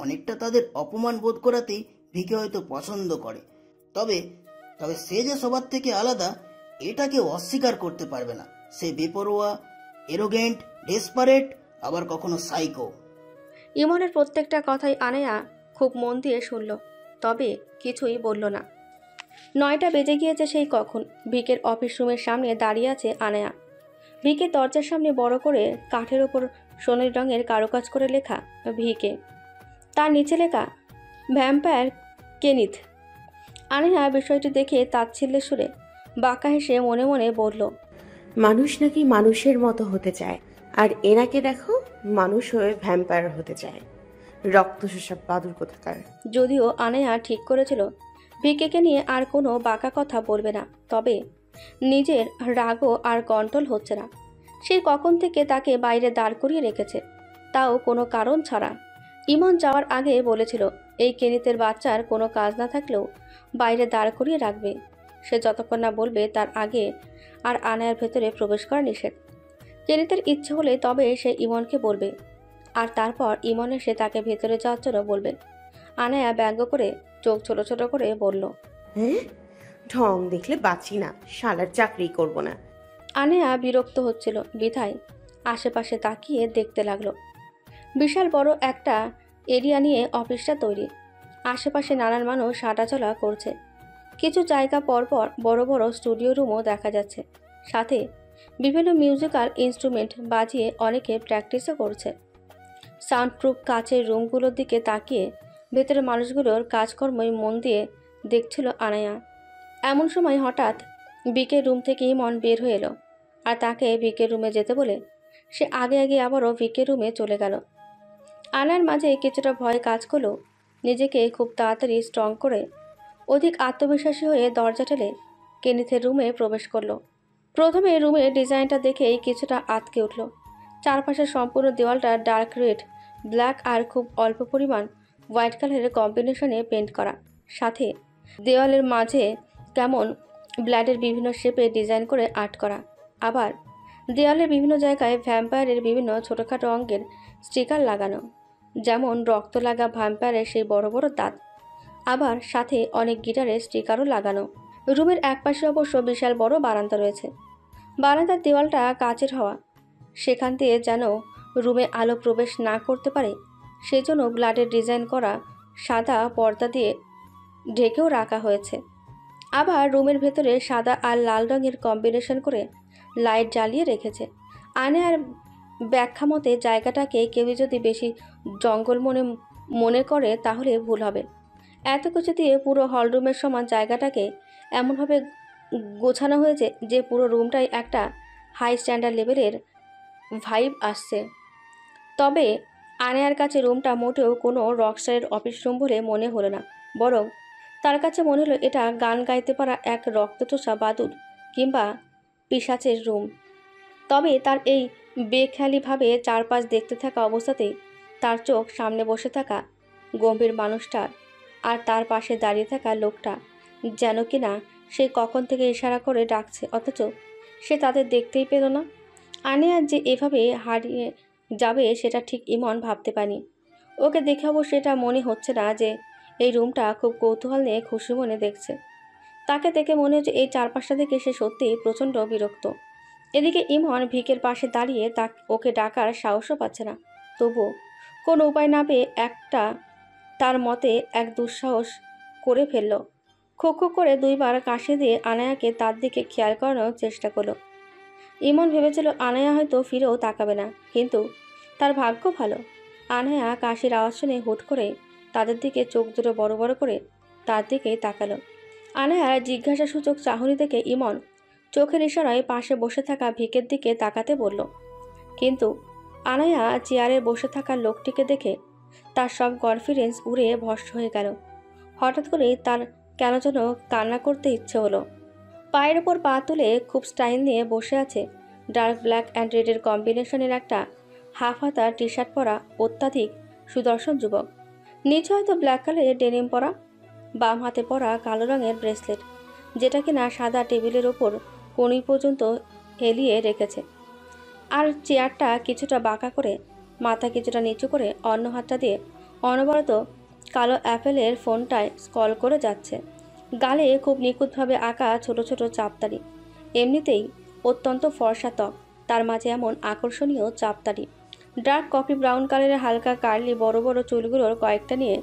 অনেকটা তাদের অপমান বোধ করাতেই ভিকে হয়তো পছন্দ করে। তবে তবে সে যে সবার থেকে আলাদা এটা কেউ অস্বীকার করতে পারবে না। সে বেপরোয়া, এরোগেন্ট, ডেসপারেট, আবার কখনো সাইকো। ইমনের প্রত্যেকটা কথাই আনেয়া খুব মন দিয়ে শুনল, তবে কিছুই বলল না। 9টা বেজে গিয়েছে সেই কখন। ভিকের অফিস রুমের সামনে দাঁড়িয়ে আছে আনায়া। ভিকের দরজার সামনে বড় করে কাঠের ওপর সোনালি রঙের কারুকাজ করে লেখা ভিকে, তার নিচে লেখা ভ্যাম্পায়ার কেনিথ। আনায়া বিষয়টি দেখে তাচ্ছিল্যের সুরে বাঁকা হেসে মনে মনে বলল, মানুষ নাকি মানুষের মতো হতে চায়, আর এনাকে দেখো মানুষ হয়ে ভ্যাম্পায়ার হতে চায়। রক্ত শোষা বাদুর কোথাকার। যদিও আনায়া ঠিক করেছিল ভিকেকে নিয়ে আর কোনো বাঁকা কথা বলবে না, তবে নিজের রাগও আর কন্ট্রোল হচ্ছে না। সেই কখন থেকে তাকে বাইরে দাঁড় করিয়ে রেখেছে, তাও কোনো কারণ ছাড়া। ইমন যাওয়ার আগে বলেছিল এই কেনিতের বাচ্চার কোনো কাজ না থাকলেও বাইরে দাঁড় করিয়ে রাখবে। সে যতক্ষণ না বলবে তার আগে আর আনায়ার ভেতরে প্রবেশ করা নিষেধ। কেনিতের ইচ্ছে হলে তবে সে ইমনকে বলবে, আর তারপর ইমন এসে তাকে ভেতরে যাওয়ার জন্য বলবে। আনায়া ব্যঙ্গ করে চোখ ছোট ছোট করে বলল, হ্যাঁ, ঢং দেখলে বাঁচি না, শালার চাকরি করব না। আনায়া বিরক্ত হচ্ছিল বিধায় আশেপাশে তাকিয়ে দেখতে লাগলো। বিশাল বড় একটা এরিয়া নিয়ে অফিসটা তৈরি। আশেপাশে নানান মানুষ হাঁটাচলা করছে। কিছু জায়গা পরপর বড় বড় স্টুডিও রুমও দেখা যাচ্ছে। সাথে বিভিন্ন মিউজিক্যাল ইনস্ট্রুমেন্ট বাজিয়ে অনেকে প্র্যাকটিসও করছে। সাউন্ডপ্রুফ কাচের রুমগুলোর দিকে তাকিয়ে ভেতরে মানুষগুলোর কাজকর্মই মন দিয়ে দেখছিল আনায়া। এমন সময় হঠাৎ বিকের রুম থেকে ইমন বের হয়ে এলো, আর তাকে ভিকের রুমে যেতে বলে সে আগে আগে আবারও ভিকের রুমে চলে গেল। আনার মাঝে কিছুটা ভয় কাজ করলেও নিজেকে খুব তাড়াতাড়ি স্ট্রং করে অধিক আত্মবিশ্বাসী হয়ে দরজা ঠেলে কেনিথের রুমে প্রবেশ করলো। প্রথমে রুমের ডিজাইনটা দেখেই কিছুটা আটকে উঠল। চারপাশের সম্পূর্ণ দেওয়ালটা ডার্ক রেড, ব্ল্যাক আর খুব অল্প পরিমাণ হোয়াইট কালারের কম্বিনেশনে পেন্ট করা। সাথে দেওয়ালের মাঝে কেমন ব্লাডের বিভিন্ন শেপে ডিজাইন করে আর্ট করা। আবার দেওয়ালের বিভিন্ন জায়গায় ভ্যাম্পায়ারের বিভিন্ন ছোটোখাটো অঙ্গের স্টিকার লাগানো, যেমন রক্ত লাগা ভ্যাম্পায়ারের সেই বড় বড় দাঁত। আবার সাথে অনেক গিটারের স্টিকারও লাগানো। রুমের একপাশে অবশ্য বিশাল বড় বারান্দা রয়েছে। বারান্দার দেওয়ালটা কাচের হওয়া, সেখান দিয়ে যেন রুমে আলো প্রবেশ না করতে পারে সেজন্য ব্লাডের ডিজাইন করা সাদা পর্দা দিয়ে ঢেকেও রাখা হয়েছে। আবার রুমের ভেতরে সাদা আর লাল রঙের কম্বিনেশন করে লাইট জ্বালিয়ে রেখেছে। আনায়ার ব্যাখ্যা মতে জায়গাটাকে কেউ যদি বেশি জঙ্গল মনে করে তাহলে ভুল হবে। এত কিছু দিয়ে পুরো হলরুমের সমান জায়গাটাকে এমনভাবে গোছানো হয়েছে যে পুরো রুমটাই একটা হাই স্ট্যান্ডার্ড লেভেলের ভাইব আসছে। তবে আনায়ার কাছে রুমটা মোটেও কোনো রকস্টারের অফিস রুম বলে মনে হলো না, বরং তার কাছে মনে হলো এটা গান গাইতে পারা এক রক্তচোষা বাদুড় কিংবা পিশাচের রুম। তবে তার এই বেখেয়ালিভাবে চারপাশ দেখতে থাকা অবস্থাতেই তার চোখ সামনে বসে থাকা গম্ভীর মানুষটার আর তার পাশে দাঁড়িয়ে থাকা লোকটা যেন কিনা সে কখন থেকে ইশারা করে ডাকছে, অথচ সে তাদের দেখতেই পেল না। আনায়া যে এভাবে হারিয়ে যাবে সেটা ঠিক ইমন ভাবতে পারেনি। ওকে দেখে অবশ্য এটা মনে হচ্ছে না যে এই রুমটা খুব কৌতূহল নিয়ে খুশি মনে দেখছে। তাকে দেখে মনে হচ্ছে এই চারপাশটা দেখে সে সত্যিই প্রচণ্ড বিরক্ত। এদিকে ইমন ভিকের পাশে দাঁড়িয়ে ওকে ডাকার সাহসও পাচ্ছে না। তবুও কোনো উপায় না পেয়ে একটা তার মতে এক দুঃসাহস করে ফেলল। খো খো করে 2বার কাশি দিয়ে আনায়াকে তার দিকে খেয়াল করানোর চেষ্টা করলো। ইমন ভেবেছিল আনায়া হয়তো ফিরেও তাকাবে না, কিন্তু তার ভাগ্য ভালো। আনায়া কাশির আওয়াজ শুনে হুট করে তাদের দিকে চোখ দুটো বড় বড় করে তার দিকে তাকালো। আনায়ার জিজ্ঞাসাসূচক চাহনি দেখে ইমন চোখের ইশারায় পাশে বসে থাকা ভিকের দিকে তাকাতে বলল। কিন্তু আনায়া চেয়ারে বসে থাকা লোকটিকে দেখে তার সব কনফিডেন্স উড়ে ভস্ম হয়ে গেল। হঠাৎ করেই তার কেন যেন কান্না করতে ইচ্ছে হলো। পায়ের ওপর পা তুলে খুব স্টাইল নিয়ে বসে আছে ডার্ক ব্ল্যাক অ্যান্ড রেডের কম্বিনেশনের একটা হাফ হাতা টি শার্ট পরা অত্যাধিক সুদর্শন যুবক। নিচে হয়তো ব্ল্যাক কালারের ডেনিম পরা, বাম হাতে পরা কালো রঙের ব্রেসলেট, যেটা কিনা সাদা টেবিলের ওপর কনুই পর্যন্ত হেলিয়ে রেখেছে। আর চেয়ারটা কিছুটা বাঁকা করে মাথা কিছুটা নিচু করে অন্য হাতটা দিয়ে অনবরত কালো অ্যাপেলের ফোনটায় স্ক্রল করে যাচ্ছে। গালে খুব নিখুঁতভাবে আঁকা ছোট ছোট চাপতারি। এমনিতেই অত্যন্ত ফর্সা ত্বক, তার মাঝে এমন আকর্ষণীয় চাপতারি। ডার্ক কফি ব্রাউন কালারের হালকা কার্লি বড় বড় চুলগুলোর কয়েকটা নিয়ে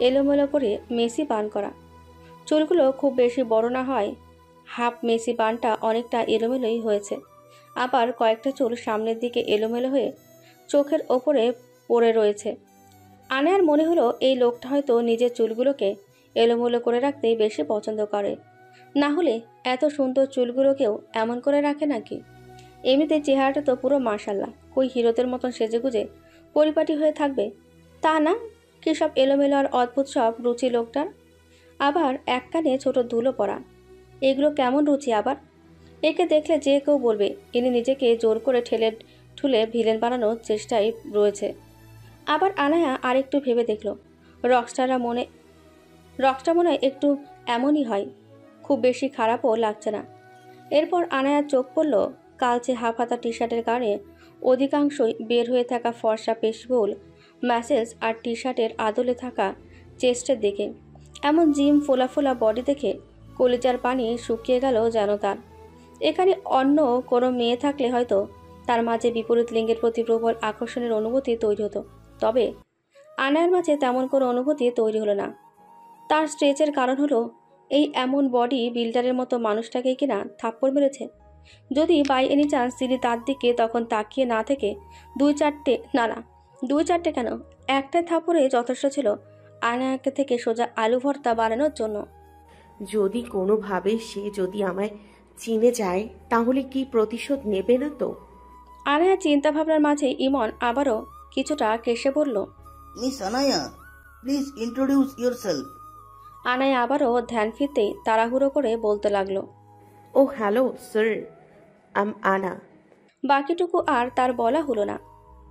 এলোমেলো করে মেসি বান করা। চুলগুলো খুব বেশি বড় না হয় হাফ মেসি বানটা অনেকটা এলোমেলোই হয়েছে। আবার কয়েকটা চুল সামনের দিকে এলোমেলো হয়ে চোখের ওপরে পড়ে রয়েছে। আনায়ার মনে হলো এই লোকটা হয়তো নিজের চুলগুলোকে এলোমেলো করে রাখতেই বেশি পছন্দ করে, না হলে এত সুন্দর চুলগুলোকেও এমন করে রাখে নাকি? এমনিতে চেহারাটা তো পুরো মাশাল্লাহ, কই হিরোদের মতন সেজেগুজে পরিপাটি হয়ে থাকবে তা না, কি সব এলোমেলো আর অদ্ভুত সব রুচি লোকটার। আবার এক কানে ছোট ধুলো পড়া, এগুলো কেমন রুচি আবার? একে দেখলে যে কেউ বলবে ইনি নিজেকে জোর করে ঠেলে ঠুলে ভিলেন বানানোর চেষ্টায় রয়েছে। আবার আনায়া আরেকটু ভেবে দেখল, রক্সটা মনে হয় একটু এমনই হয়, খুব বেশি খারাপও লাগছে না। এরপর আনায়ার চোখ পড়ল কালচে হাফ হাতা টি শার্টের কারণে অধিকাংশই বের হয়ে থাকা ফর্সা পেশবহুল ম্যাসেলস আর টি শার্টের আদলে থাকা চেস্টের দিকে। এমন জিম ফোলা ফোলা বডি দেখে কলিজার পানি শুকিয়ে গেল যেন তার। এখানে অন্য কোনো মেয়ে থাকলে হয়তো তার মাঝে বিপরীত লিঙ্গের প্রতি প্রবল আকর্ষণের অনুভূতি তৈরি হতো, তবে আনায়ার মাঝে তেমন কোনো অনুভূতি তৈরি হলো না। তার স্ট্রেচের কারণ হলো এই এমন বডি বিল্ডারের মতো মানুষটাকেই কিনা থাপ্পড় মেরেছে। যদি বাই এনি চান্স তিনি তার দিকে তখন তাকিয়ে না থেকে দুই চারটে কেন, একটা থাপ্পড়ে যথেষ্ট ছিল আনায়াকে থেকে সোজা আলু ভর্তা বানানোর জন্য। যদি কোনোভাবে সে যদি আমায় চিনে যায় তাহলে কি প্রতিশোধ নেবে না তো? আনায়া চিন্তা ভাবনার মাঝে ইমন আবারও কিছুটা কেসে বলল, miss Anaya, please introduce yourself. Anaya আবারও ধ্যান ফিরতেই তাড়াহুড়ো করে বলতে লাগলো, ও হ্যালো স্যার, আনা। বাকিটুকু আর তার বলা হলো না।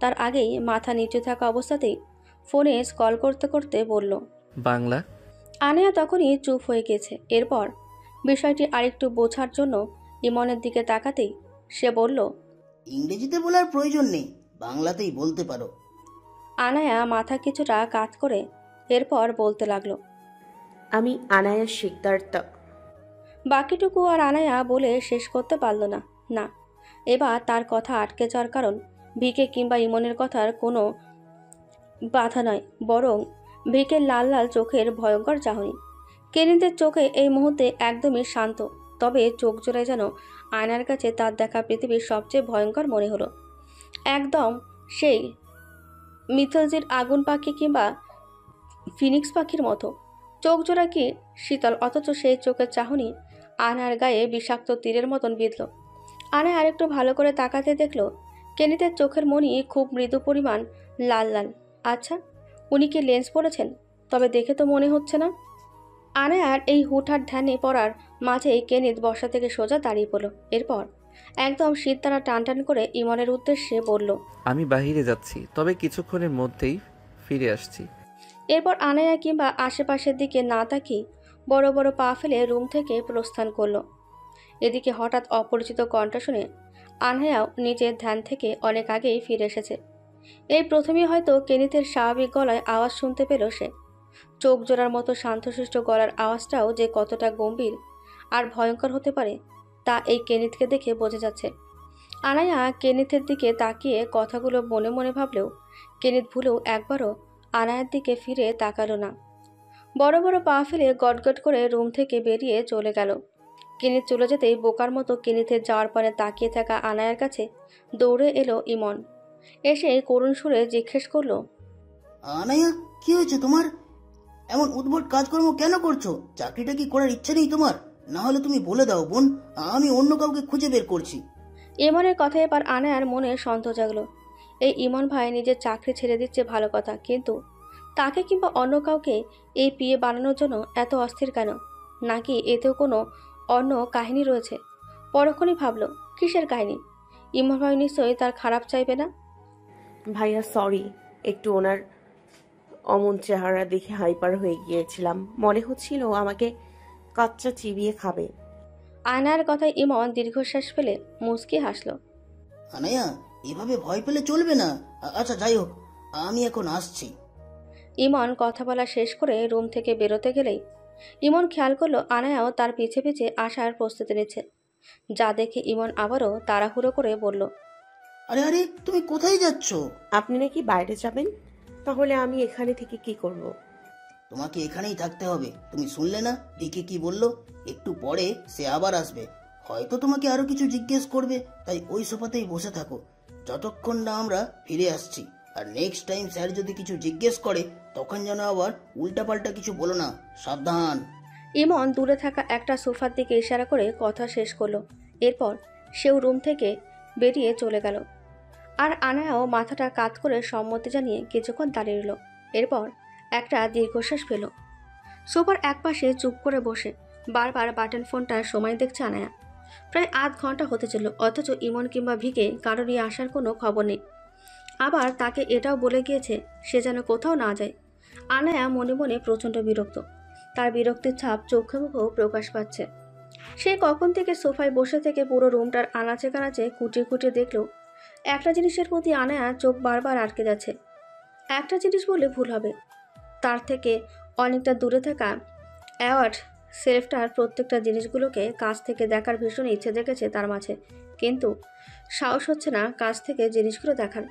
তার আগেই মাথা নিচু থাকা অবস্থাতেই ফোনে স্কল করতে করতে বলল, বাংলা। আনায়া তখনই চুপ হয়ে গেছে। এরপর বিষয়টি আরেকটু বোঝার জন্য ইমনের দিকে তাকাতেই সে বলল, ইংরেজিতে বলার প্রয়োজন নেই, বাংলাতেই বলতে পারো। আনায়া মাথা কিছুটা কাত করে এরপর বলতে লাগলো, আমি আনায়া শিকদার তক। বাকিটুকু আর আনায়া বলে শেষ করতে পারল না। না, এবার তার কথা আটকে যাওয়ার কারণ ভিকে কিংবা ইমনের কথার কোনো বাধা নয়, বরং ভিকের লাল লাল চোখের ভয়ঙ্কর চাহনি। কেনিনদের চোখে এই মুহূর্তে একদমই শান্ত, তবে চোখ জোড়ায় যেন আয়নার কাছে তার দেখা পৃথিবীর সবচেয়ে ভয়ঙ্কর মনে হলো। একদম সেই মিথলজির আগুন পাখি কিংবা ফিনিক্স পাখির মতো। চোখ জোড়া কি শীতল, অথচ সেই চোখের চাহনি আয়নার গায়ে বিষাক্ত তীরের মতন বিঁধল। আয়নায় আরেকটু ভালো করে তাকাতে দেখল কেনিতের চোখের মণি খুব মৃদু পরিমাণ লাল লাল। আচ্ছা, উনি কি লেন্স পরেছেন? তবে দেখে তো মনে হচ্ছে না। আনায়ার এই হুটহাট ধ্যানে পড়ার মাঝেই কেনিত বসা থেকে সোজা দাঁড়িয়ে পড়ল। এরপর একদম শীত তারা টান টান করে ইমনের উদ্দেশ্যে বলল, আমি বাহিরে যাচ্ছি, তবে কিছুক্ষণের মধ্যেই ফিরে আসছি। এরপর আনায়া কিংবা আশেপাশের দিকে না তাকিয়ে বড় বড় পা ফেলে রুম থেকে প্রস্থান করলো। এদিকে হঠাৎ অপরিচিত কণ্ঠ শুনে আনায়াও নিজের ধ্যান থেকে অনেক আগেই ফিরে এসেছে। এই প্রথমেই হয়তো কেনিতের স্বাভাবিক গলায় আওয়াজ শুনতে পেল সে। চোখ জোড়ার মতো শান্তশিষ্ট গলার আওয়াজটাও যে কতটা গম্ভীর আর ভয়ঙ্কর হতে পারে তা এই কেনিতকে দেখে বোঝা যাচ্ছে। আনায়া কেনিতের দিকে তাকিয়ে কথাগুলো মনে মনে ভাবলেও কেনিত ভুলেও একবারও আনায়ার দিকে ফিরে তাকালো না। বড় বড় পা ফেলে গটগট করে রুম থেকে বেরিয়ে চলে গেল। কেনিত চলে যেতেই বোকার মতো কেনিতের যাওয়ার পরে তাকিয়ে থাকা আনায়ার কাছে দৌড়ে এলো ইমন। এসে করুণ সুরে জিজ্ঞেস করলো, আনায়া, কি হয়েছে তোমার? এমন উদ্ভট কাজকর্ম কেন করছো? চাকরিটা কি করার ইচ্ছে নেই তোমার? না হলে তুমি বলে দাও বোন, আমি অন্য কাউকে খুঁজে বের করছি। ইমনের কথা এবার আনায়ার মনে সন্দেহ জাগলো। এই ইমন ভাই নিজের চাকরি ছেড়ে দিচ্ছে ভালো কথা, কিন্তু তাকে কিংবা অন্য কাউকে এই পিএ বানানোর জন্য এত অস্থির কেন? নাকি এতেও কোনো অন্য কাহিনী রয়েছে? পরক্ষণই ভাবলো, কিসের কাহিনী? ইমন ভাই নিশ্চয়ই তার খারাপ চাইবে না। ভাইয়া সরি, একটু ওনার অমন চেহারা দেখে হাইপার হয়ে গিয়েছিলাম, মনে হচ্ছিল আমাকে কাচ্চা চিবিয়ে খাবে। আয়নার কথায় ইমন দীর্ঘশ্বাস ফেলে মুচকি হাসল। আনায়া, এভাবে ভয় পেলে চলবে না। আচ্ছা যাই হোক, আমি এখন আসছি। ইমন কথা বলা শেষ করে রুম থেকে বেরোতে গেলেই ইমন খেয়াল করলো আনায়াও তার পিছে পিছে আসার প্রস্তুতি নিচ্ছে। যা দেখে ইমন আবারও তাড়াহুড়ো করে বলল, আরে আরে, তুমি কোথায় যাচ্ছ? আপনি নাকি বাইরে যাবেন? তাহলে আমি এখানে থেকে কি করব? তোমাকে এখানেই থাকতে হবে। তুমি শুনলে না ভিকি কি বলল? একটু পরে সে আবার আসবে, হয়তো তোমাকে আরো কিছু জিজ্ঞেস করবে, তাই ওই সোফাতেই বসে থাকো যতক্ষণ না আমরা ফিরে আসছি। আর নেক্সট টাইম স্যার যদি কিছু জিজ্ঞেস করে তখন যেন আবার উল্টাপাল্টা কিছু বলো না, সাবধান। ইমন দূরে থাকা একটা সোফার দিকে ইশারা করে কথা শেষ করলো। এরপর সেও রুম থেকে বেরিয়ে চলে গেল। আর আনায়াও মাথাটা কাত করে সম্মতি জানিয়ে কিছুক্ষণ দাঁড়িয়ে রইল। এরপর একটা দীর্ঘশ্বাস ফেল। সোফার একপাশে চুপ করে বসে বারবার বাটন ফোনটার সময় দেখছে আনায়া। প্রায় আধ ঘন্টা হতে চলল, অথচ ইমন কিংবা ভিকে কারোরই আসার কোনো খবর নেই। আবার তাকে এটাও বলে গিয়েছে সে যেন কোথাও না যায়। আনায়া মনে মনে প্রচণ্ড বিরক্ত। তার বিরক্তির ছাপ চোখে মুখেও প্রকাশ পাচ্ছে। সে কখন থেকে সোফায় বসে থেকে পুরো রুমটার আনাচে কানাচে খুঁটিয়ে খুঁটিয়ে দেখলো একটা জিনিসের প্রতি আনায়া চোখ বারবার আটকে যাচ্ছে। একটা জিনিস বললে ভুল হবে, তার থেকে অনেকটা দূরে থাকা অ্যাওয়ার্ড সেলফটার প্রত্যেকটা জিনিসগুলোকে কাছ থেকে দেখার ভীষণ ইচ্ছে জেগেছে তার মাঝে, কিন্তু সাহস হচ্ছে না কাছ থেকে জিনিসগুলো দেখার।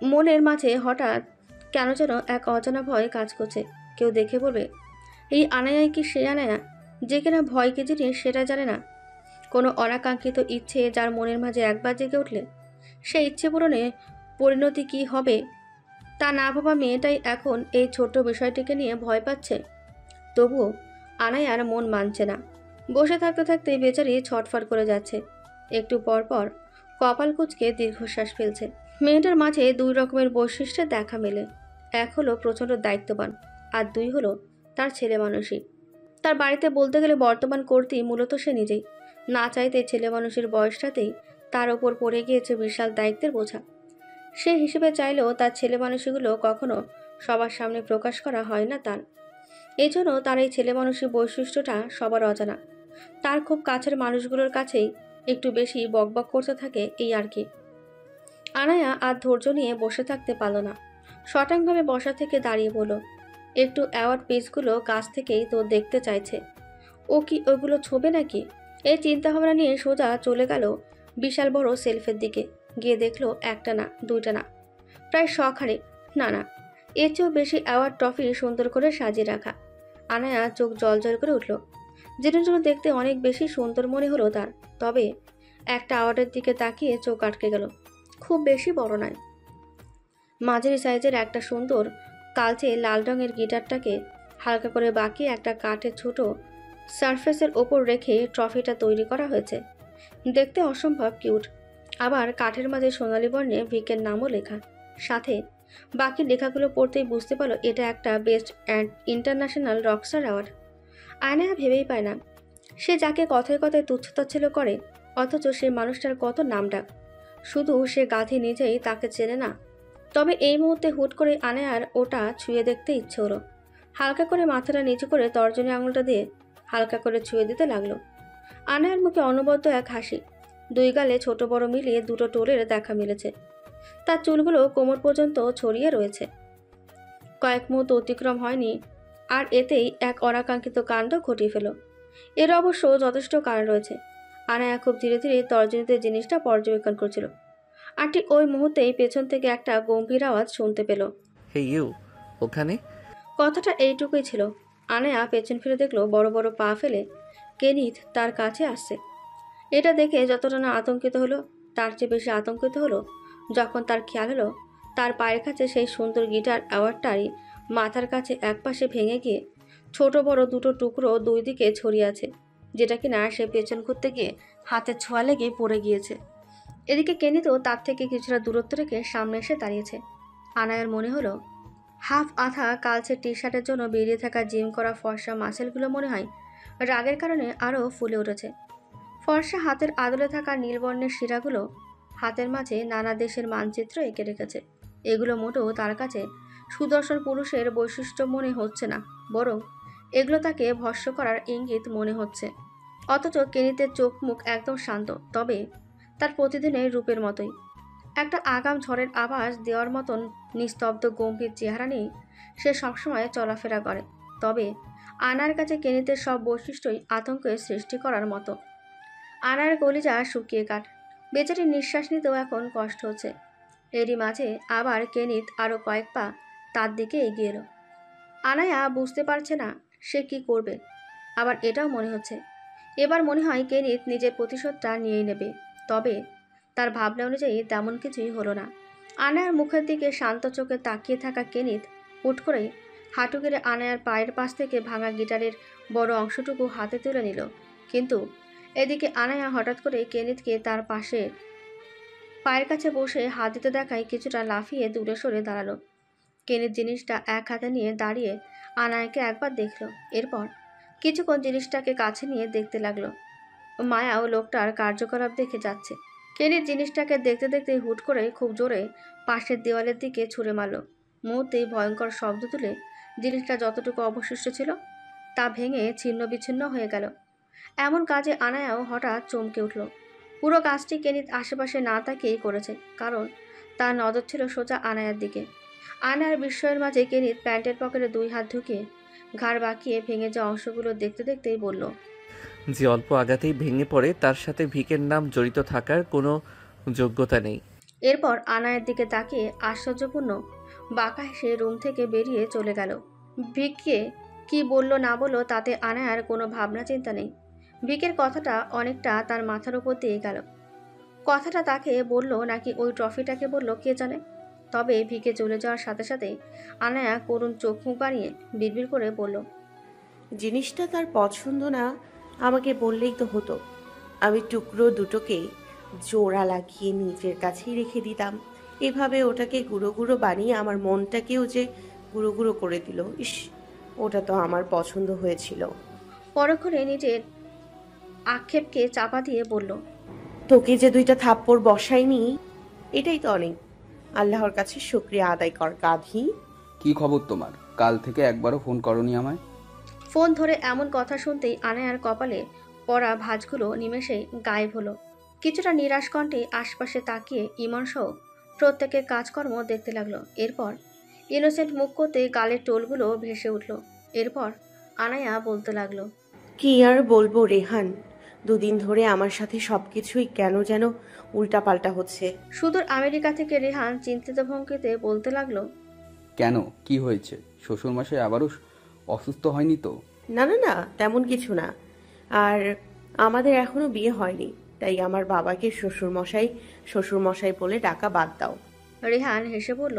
মনের মাঝে হঠাৎ কেন যেন এক অজানা ভয় কাজ করছে। কেউ দেখে বলবে এই আনায়াই কি সে আনায়া যে কিনা ভয় কি জিনিস সেটা জানে না। কোনো অনাকাঙ্ক্ষিত ইচ্ছে যার মনের মাঝে একবার জেগে উঠলে সেই ইচ্ছে পূরণে পরিণতি কি হবে তা না ভাবা মেয়েটাই এখন এই ছোট্ট বিষয়টিকে নিয়ে ভয় পাচ্ছে। তবুও আনায়ার মন মানছে না। বসে থাকতে থাকতে বেচারি ছটফট করে যাচ্ছে। একটু পর পর কপাল কুঁচকে দীর্ঘশ্বাস ফেলছে। মেয়েটার মাঝে দুই রকমের বৈশিষ্ট্যের দেখা মেলে। এক হলো প্রচণ্ড দায়িত্ববান, আর দুই হলো তার ছেলে মানুষই। তার বাড়িতে বলতে গেলে বর্তমান কর্ত্রী মূলত সে নিজেই। না চাইতে ছেলে মানুষের বয়সটাতেই তার ওপর পড়ে গিয়েছে বিশাল দায়িত্বের বোঝা। সে হিসেবে চাইলেও তার ছেলে মানুষগুলো কখনো সবার সামনে প্রকাশ করা হয় না তার। এই জন্য তার এই ছেলে মানুষের বৈশিষ্ট্যটা সবার অজানা। তার খুব কাছের মানুষগুলোর কাছেই একটু বেশি বকবক করতে থাকে, এই আর কি। আনায়া আর ধৈর্য নিয়ে বসে থাকতে পারল না। শটাংভাবে বসা থেকে দাঁড়িয়ে বলল, একটু অ্যাওয়ার্ড পিসগুলো কাছ থেকেই তো দেখতে চাইছে। ও কি ওগুলো ছোবে নাকি? এই চিন্তাভাবনা নিয়ে সোজা চলে গেল বিশাল বড় সেলফের দিকে। গিয়ে দেখলো একটা না, দুইটা না, প্রায় শখানেক, না না এর চেয়েও বেশি অ্যাওয়ার্ড ট্রফি সুন্দর করে সাজিয়ে রাখা। আনায়া চোখ জল করে উঠল। জিনিসগুলো দেখতে অনেক বেশি সুন্দর মনে হলো তার। তবে একটা অ্যাওয়ার্ডের দিকে তাকিয়ে চোখ আটকে গেল। খুব বেশি বড় নয়, মাঝারি সাইজের একটা সুন্দর কালচে লাল রঙের গিটারটাকে হালকা করে বাঁকিয়ে একটা কাঠের ছোট সারফেসের ওপর রেখে ট্রফিটা তৈরি করা হয়েছে। দেখতে অসম্ভব কিউট। আবার কাঠের মাঝে সোনালী বর্ণে ভিকের নামও লেখা। সাথে বাকি লেখাগুলো পড়তেই বুঝতে পারলো এটা একটা best and international rockstar award. আয়নায়া ভেবেই পায় না, সে যাকে কথায় কথায় তুচ্ছতাচ্ছিল্য করে, অথচ সে মানুষটার কত নামডাক। শুধু সে গাধি নিজেই তাকে চেনে না। তবে এই মুহূর্তে হুট করে আনায়ার ওটা ছুঁয়ে দেখতে ইচ্ছে হলো। হালকা করে মাথাটা নিচু করে তর্জনী আঙুলটা দিয়ে হালকা করে ছুঁয়ে দিতে লাগলো। আনায়ার মুখে অনবদ্য এক হাসি। দুই গালে ছোট বড় মিলিয়ে দুটো টোলের দেখা মিলেছে। তার চুলগুলো কোমর পর্যন্ত ছড়িয়ে রয়েছে। কয়েক মুহূর্ত অতিক্রম হয়নি আর এতেই এক অনাকাঙ্ক্ষিত কাণ্ড ঘটিয়ে ফেল। এর অবশ্য যথেষ্ট কারণ রয়েছে। আনায়া খুব ধীরে ধীরে তর্জনীতে জিনিসটা পর্যবেক্ষণ করছিল। আর ঠিক ওই মুহূর্তেই পেছন থেকে একটা গম্ভীর আওয়াজ শুনতে পেল। হে ইউ, ওখানে? কথাটা এইটুকুই ছিল। আনায়া পেছন ফিরে দেখলো বড় বড় পা ফেলে কেনিথ তার কাছে আসছে। এটা দেখে যতটা না আতঙ্কিত হলো, তার চেয়ে বেশি আতঙ্কিত হলো যখন তার খেয়াল হলো তার পায়ের কাছে সেই সুন্দর গিটার অ্যাওয়ার্ডটারই মাথার কাছে একপাশে ভেঙে গিয়ে ছোট বড় দুটো টুকরো দুই দিকে ছড়িয়ে আছে, যেটা কিনা সে পেছন ঘুরতে গিয়ে হাতে ছোঁয়া লেগে পড়ে গিয়েছে। এদিকে কেনিতো তার থেকে কিছুটা দূরত্ব রেখে সামনে এসে দাঁড়িয়েছে। আনায়ার মনে হলো হাফ আধা কালচে টি শার্টের জন্য বেরিয়ে থাকা জিম করা ফর্সা মাসেলগুলো মনে হয় রাগের কারণে আরও ফুলে উঠেছে। ফর্সা হাতের আদলে থাকা নীলবর্ণের শিরাগুলো হাতের মাঝে নানা দেশের মানচিত্র এঁকে রেখেছে। এগুলো মোটেও তার কাছে সুদর্শন পুরুষের বৈশিষ্ট্য মনে হচ্ছে না, বরং এগুলো তাকে ভস্য করার ইঙ্গিত মনে হচ্ছে। অথচ কেনিতের চোখ মুখ একদম শান্ত, তবে তার প্রতিদিনের রূপের মতোই। একটা আগাম ঝড়ের আভাস দেওয়ার মতন নিস্তব্ধ গম্ভীর চেহারা নেই সে সবসময় চলাফেরা করে। তবে আনার কাছে কেনিতের সব বৈশিষ্ট্যই আতঙ্কের সৃষ্টি করার মতো। আনার কলিজা শুকিয়ে কাট, বেচারি নিঃশ্বাস নিতেও এখন কষ্ট হচ্ছে। এরই মাঝে আবার কেনিত আরও কয়েক পা তার দিকে এগিয়ে এলো। আনায়া বুঝতে পারছে না সে কি করবে, আবার এটাও মনে হচ্ছে এবার মনে হয় কেনিত নিজের প্রতিশোধটা নিয়েই নেবে। তবে তার ভাবনা অনুযায়ী তেমন কিছুই হলো না। আনায়ার মুখের দিকে শান্ত চোখে তাকিয়ে থাকা কেনিত হুট করেই হাঁটু গেড়ে আনায়ার পায়ের পাশ থেকে ভাঙা গিটারের বড় অংশটুকু হাতে তুলে নিল। কিন্তু এদিকে আনায়া হঠাৎ করে কেনিতকে তার পাশে পায়ের কাছে বসে হাত দিতে দেখায় কিছুটা লাফিয়ে দূরে সরে দাঁড়ালো। কেনিত জিনিসটা এক হাতে নিয়ে দাঁড়িয়ে আনায়াকে একবার দেখলো, এরপর কিছুক্ষণ জিনিসটাকে কাছে নিয়ে দেখতে লাগলো। মায়াও লোকটার কার্যকলাপ দেখে যাচ্ছে। কেনিত জিনিসটাকে দেখতে দেখতে হুট করে খুব জোরে পাশের দেওয়ালের দিকে ছুঁড়ে মারল। মুহূর্তেই ভয়ঙ্কর শব্দ তুলে জিনিসটা যতটুকু অবশিষ্ট ছিল তা ভেঙে ছিন্ন বিচ্ছিন্ন হয়ে গেল। এমন কাজে আনায়াও হঠাৎ চমকে উঠল। পুরো কাজটি কেনিত আশেপাশে না তাকিয়েই করেছে, কারণ তার নজর ছিল সোজা আনায়ার দিকে। আনায়ার বিস্ময়ের মাঝে কেনিত প্যান্টের পকেটে 2 হাত ঢুকিয়ে ঘাড় বাঁকিয়ে ভেঙে যাওয়া অংশগুলো দেখতে দেখতেই বলল, যে অল্প আঘাতেই ভেঙে পড়ে তার সাথে ভিকের নাম জড়িত থাকার কোনো যোগ্যতা নেই। এরপর আনায়ের দিকে তাকিয়ে আশ্চর্যপূর্ণ বাঁকা হেসে রুম থেকে বেরিয়ে চলে গেল। ভিককে কি বলল না বলল তাতে আনায়ার কোনো ভাবনা চিন্তা নেই। ভিকের কথাটা অনেকটা তার মাথার উপর দিয়ে গেল। কথাটা তাকে বলল নাকি ওই ট্রফিটাকে বলল কে জানে। তবে ভিকে চলে যাওয়ার সাথে সাথে আনায়া করুণ চোখ মুখ বানিয়ে বিড়বিড় করে বলল, জিনিসটা তার পছন্দ না আমাকে বললেই তো হতো। আমি টুকরো দুটোকে জোড়া লাগিয়ে নিজের কাছেই রেখে দিতাম। এভাবে ওটাকে গুঁড়ো গুঁড়ো বানিয়ে আমার মনটাকেও যে গুঁড়ো গুঁড়ো করে দিল। ইস, ওটা তো আমার পছন্দ হয়েছিল। পরক্ষণে নিজের আক্ষেপকে চাপা দিয়ে বলল, তোকে যে 2টা থাপ্পড় বসাইনি এটাই তো অনেক। আল্লাহর কাছে শুকরিয়া আদায় কর গাধি। কি খবর তোমার? কাল থেকে একবারও ফোন করনি আমায়। ফোন ধরে এমন কথা শুনতেই আনায়ার কপালে পড়া ভাঁজগুলো নিমেষেই গায়েব হলো। কিছুটা নিরাশ কণ্ঠে আশপাশে তাকিয়ে ইমন সহ প্রত্যেকের কাজকর্ম দেখতে লাগলো। এরপর ইনোসেন্ট মুখ করতে গালের টোলগুলো ভেসে উঠল। এরপর আনায়া বলতে লাগলো, কি আর বলবো রেহান, 2 দিন ধরে আমার সাথে সবকিছুই কেন যেন উল্টাপাল্টা হচ্ছে। সুদূর আমেরিকা থেকে রেহান চিন্তিত ভঙ্গিতে বলতে লাগলো, কেন, কি হয়েছে? শ্বশুরমশাই আবারও অসুস্থ হয়নি তো? না না না, তেমন কিছু না। আর আমাদের এখনো বিয়ে হয়নি, তাই আমার বাবাকে শ্বশুরমশাই বলে ডাকা বাদ দাও। রেহান হেসে বলল,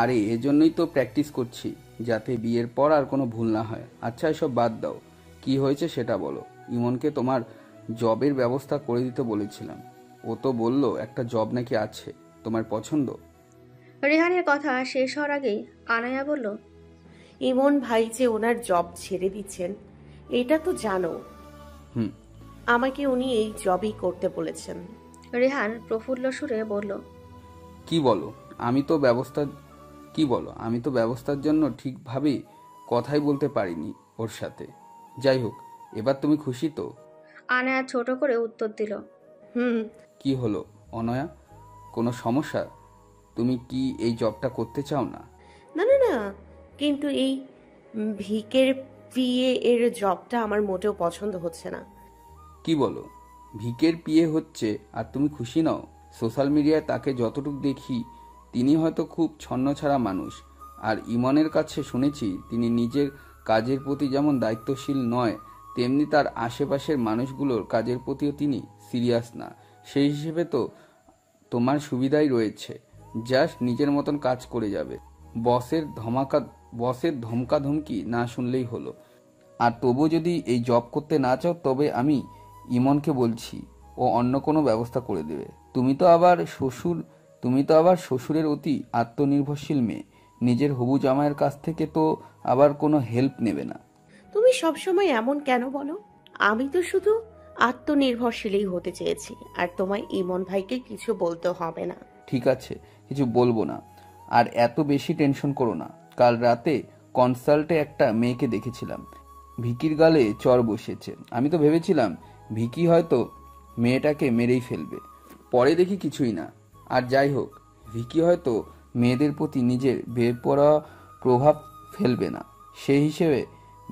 আরে এজন্যই তো প্র্যাকটিস করছি, যাতে বিয়ের পর আর কোনো ভুল না হয়। আচ্ছা, এসব বাদ দাও, কি হয়েছে সেটা বলো। ইমনকে তোমার জবের ব্যবস্থা করে দিতে বলেছিলাম, ও তো বলল একটা জব নাকি আছে, তোমার পছন্দ? রেহানের কথা শেষ হওয়ার আগেই আনায়া বলল, ইমন ভাই যে ওনার জব ছেড়ে দিচ্ছেন এটা তো জানো। হুম। আমাকে উনি এই জবই করতে বলেছেন। রেহান প্রফুল্ল সুরে বলল, কি বলো? আমি তো ব্যবস্থার জন্য ঠিকভাবে কথাই বলতে পারিনি ওর সাথে। যাই হোক, এবার তুমি খুশি তো? আনায়া ছোট করে উত্তর দিল, হুম। কি হলো অনয়া, কোনো সমস্যা? তুমি কি এই জবটা করতে চাও না? না না না, কিন্তু এই ভিকের পিএ এর জবটা আমার মোটেও পছন্দ হচ্ছে না। কি বলো? ভিকের বিয়ে হচ্ছে আর তুমি খুশি নও? সোশ্যাল মিডিয়ায় তাকে যতটুকু দেখি তিনি হয়তো খুব ছন্নছাড়া মানুষ, আর ইমনের কাছে শুনেছি তিনি নিজের কাজের প্রতি যেমন দায়িত্বশীল নয়, তেমনি তার আশেপাশের মানুষগুলোর কাজের প্রতিও তিনি সিরিয়াস না। সেই হিসেবে তো তোমার সুবিধাই রয়েছে, জাস্ট নিজের মতন কাজ করে যাবে। বসের ধমকাধমকি না শুনলেই হলো। আর তবু যদি এই জব করতে না চাও তবে আমি ইমনকে বলছি, ও অন্য কোনো ব্যবস্থা করে দেবে। তুমি তো আবার শ্বশুরের অতি আত্মনির্ভরশীল মেয়ে, নিজের হবু জামাইয়ের কাছ থেকে তো আবার কোনো হেল্প নেবে না। তুমি সবসময় এমন কেন বলো? আমি তো শুধু আত্মনির্ভরশীলই হতে চেয়েছি, আর তোমায় ইমন ভাইকে কিছু বলতে হবে না। ঠিক আছে, কিছু বলবো না। আর এত বেশি টেনশন করো না। কাল রাতে কনসাল্টে একটা মেয়েকে দেখেছিলাম, ভিকির গালে চর বসিয়েছে। আমি তো ভেবেছিলাম ভিকি হয়তো মেয়েটাকে মেরেই ফেলবে, পরে দেখি কিছুই না। আর যাই হোক, ভিকি হয়তো মেয়েদের প্রতি নিজের বেপরোয়া প্রভাব ফেলবে না। সেই হিসেবে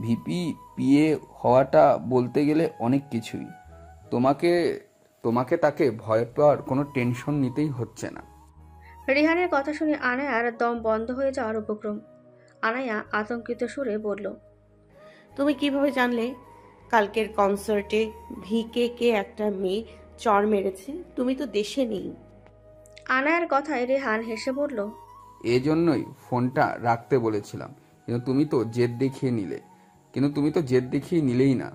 ভিপি পিএ হওয়াটা বলতে গেলে অনেক কিছুই। তোমাকে তোমাকে তাকে ভয় পাওয়ার কোনো টেনশন নিতেই হচ্ছে না। রিহানের কথা শুনে আনায়ার দম বন্ধ হয়ে যাওয়ার উপক্রম। আনায়া আতঙ্কিত সুরে বলল, তুমি কিভাবে জানলে? কালকের কনসার্টে ভিকে কে একটা মেয়ে চড় মেরেছে। তুমি তো দেশে নেই। আনায়ার কথায় রেহান হেসে বলল, এজন্যই ফোনটা রাখতে বলেছিলাম, কিন্তু তুমি তো জেদ দেখিয়ে নিলেই না।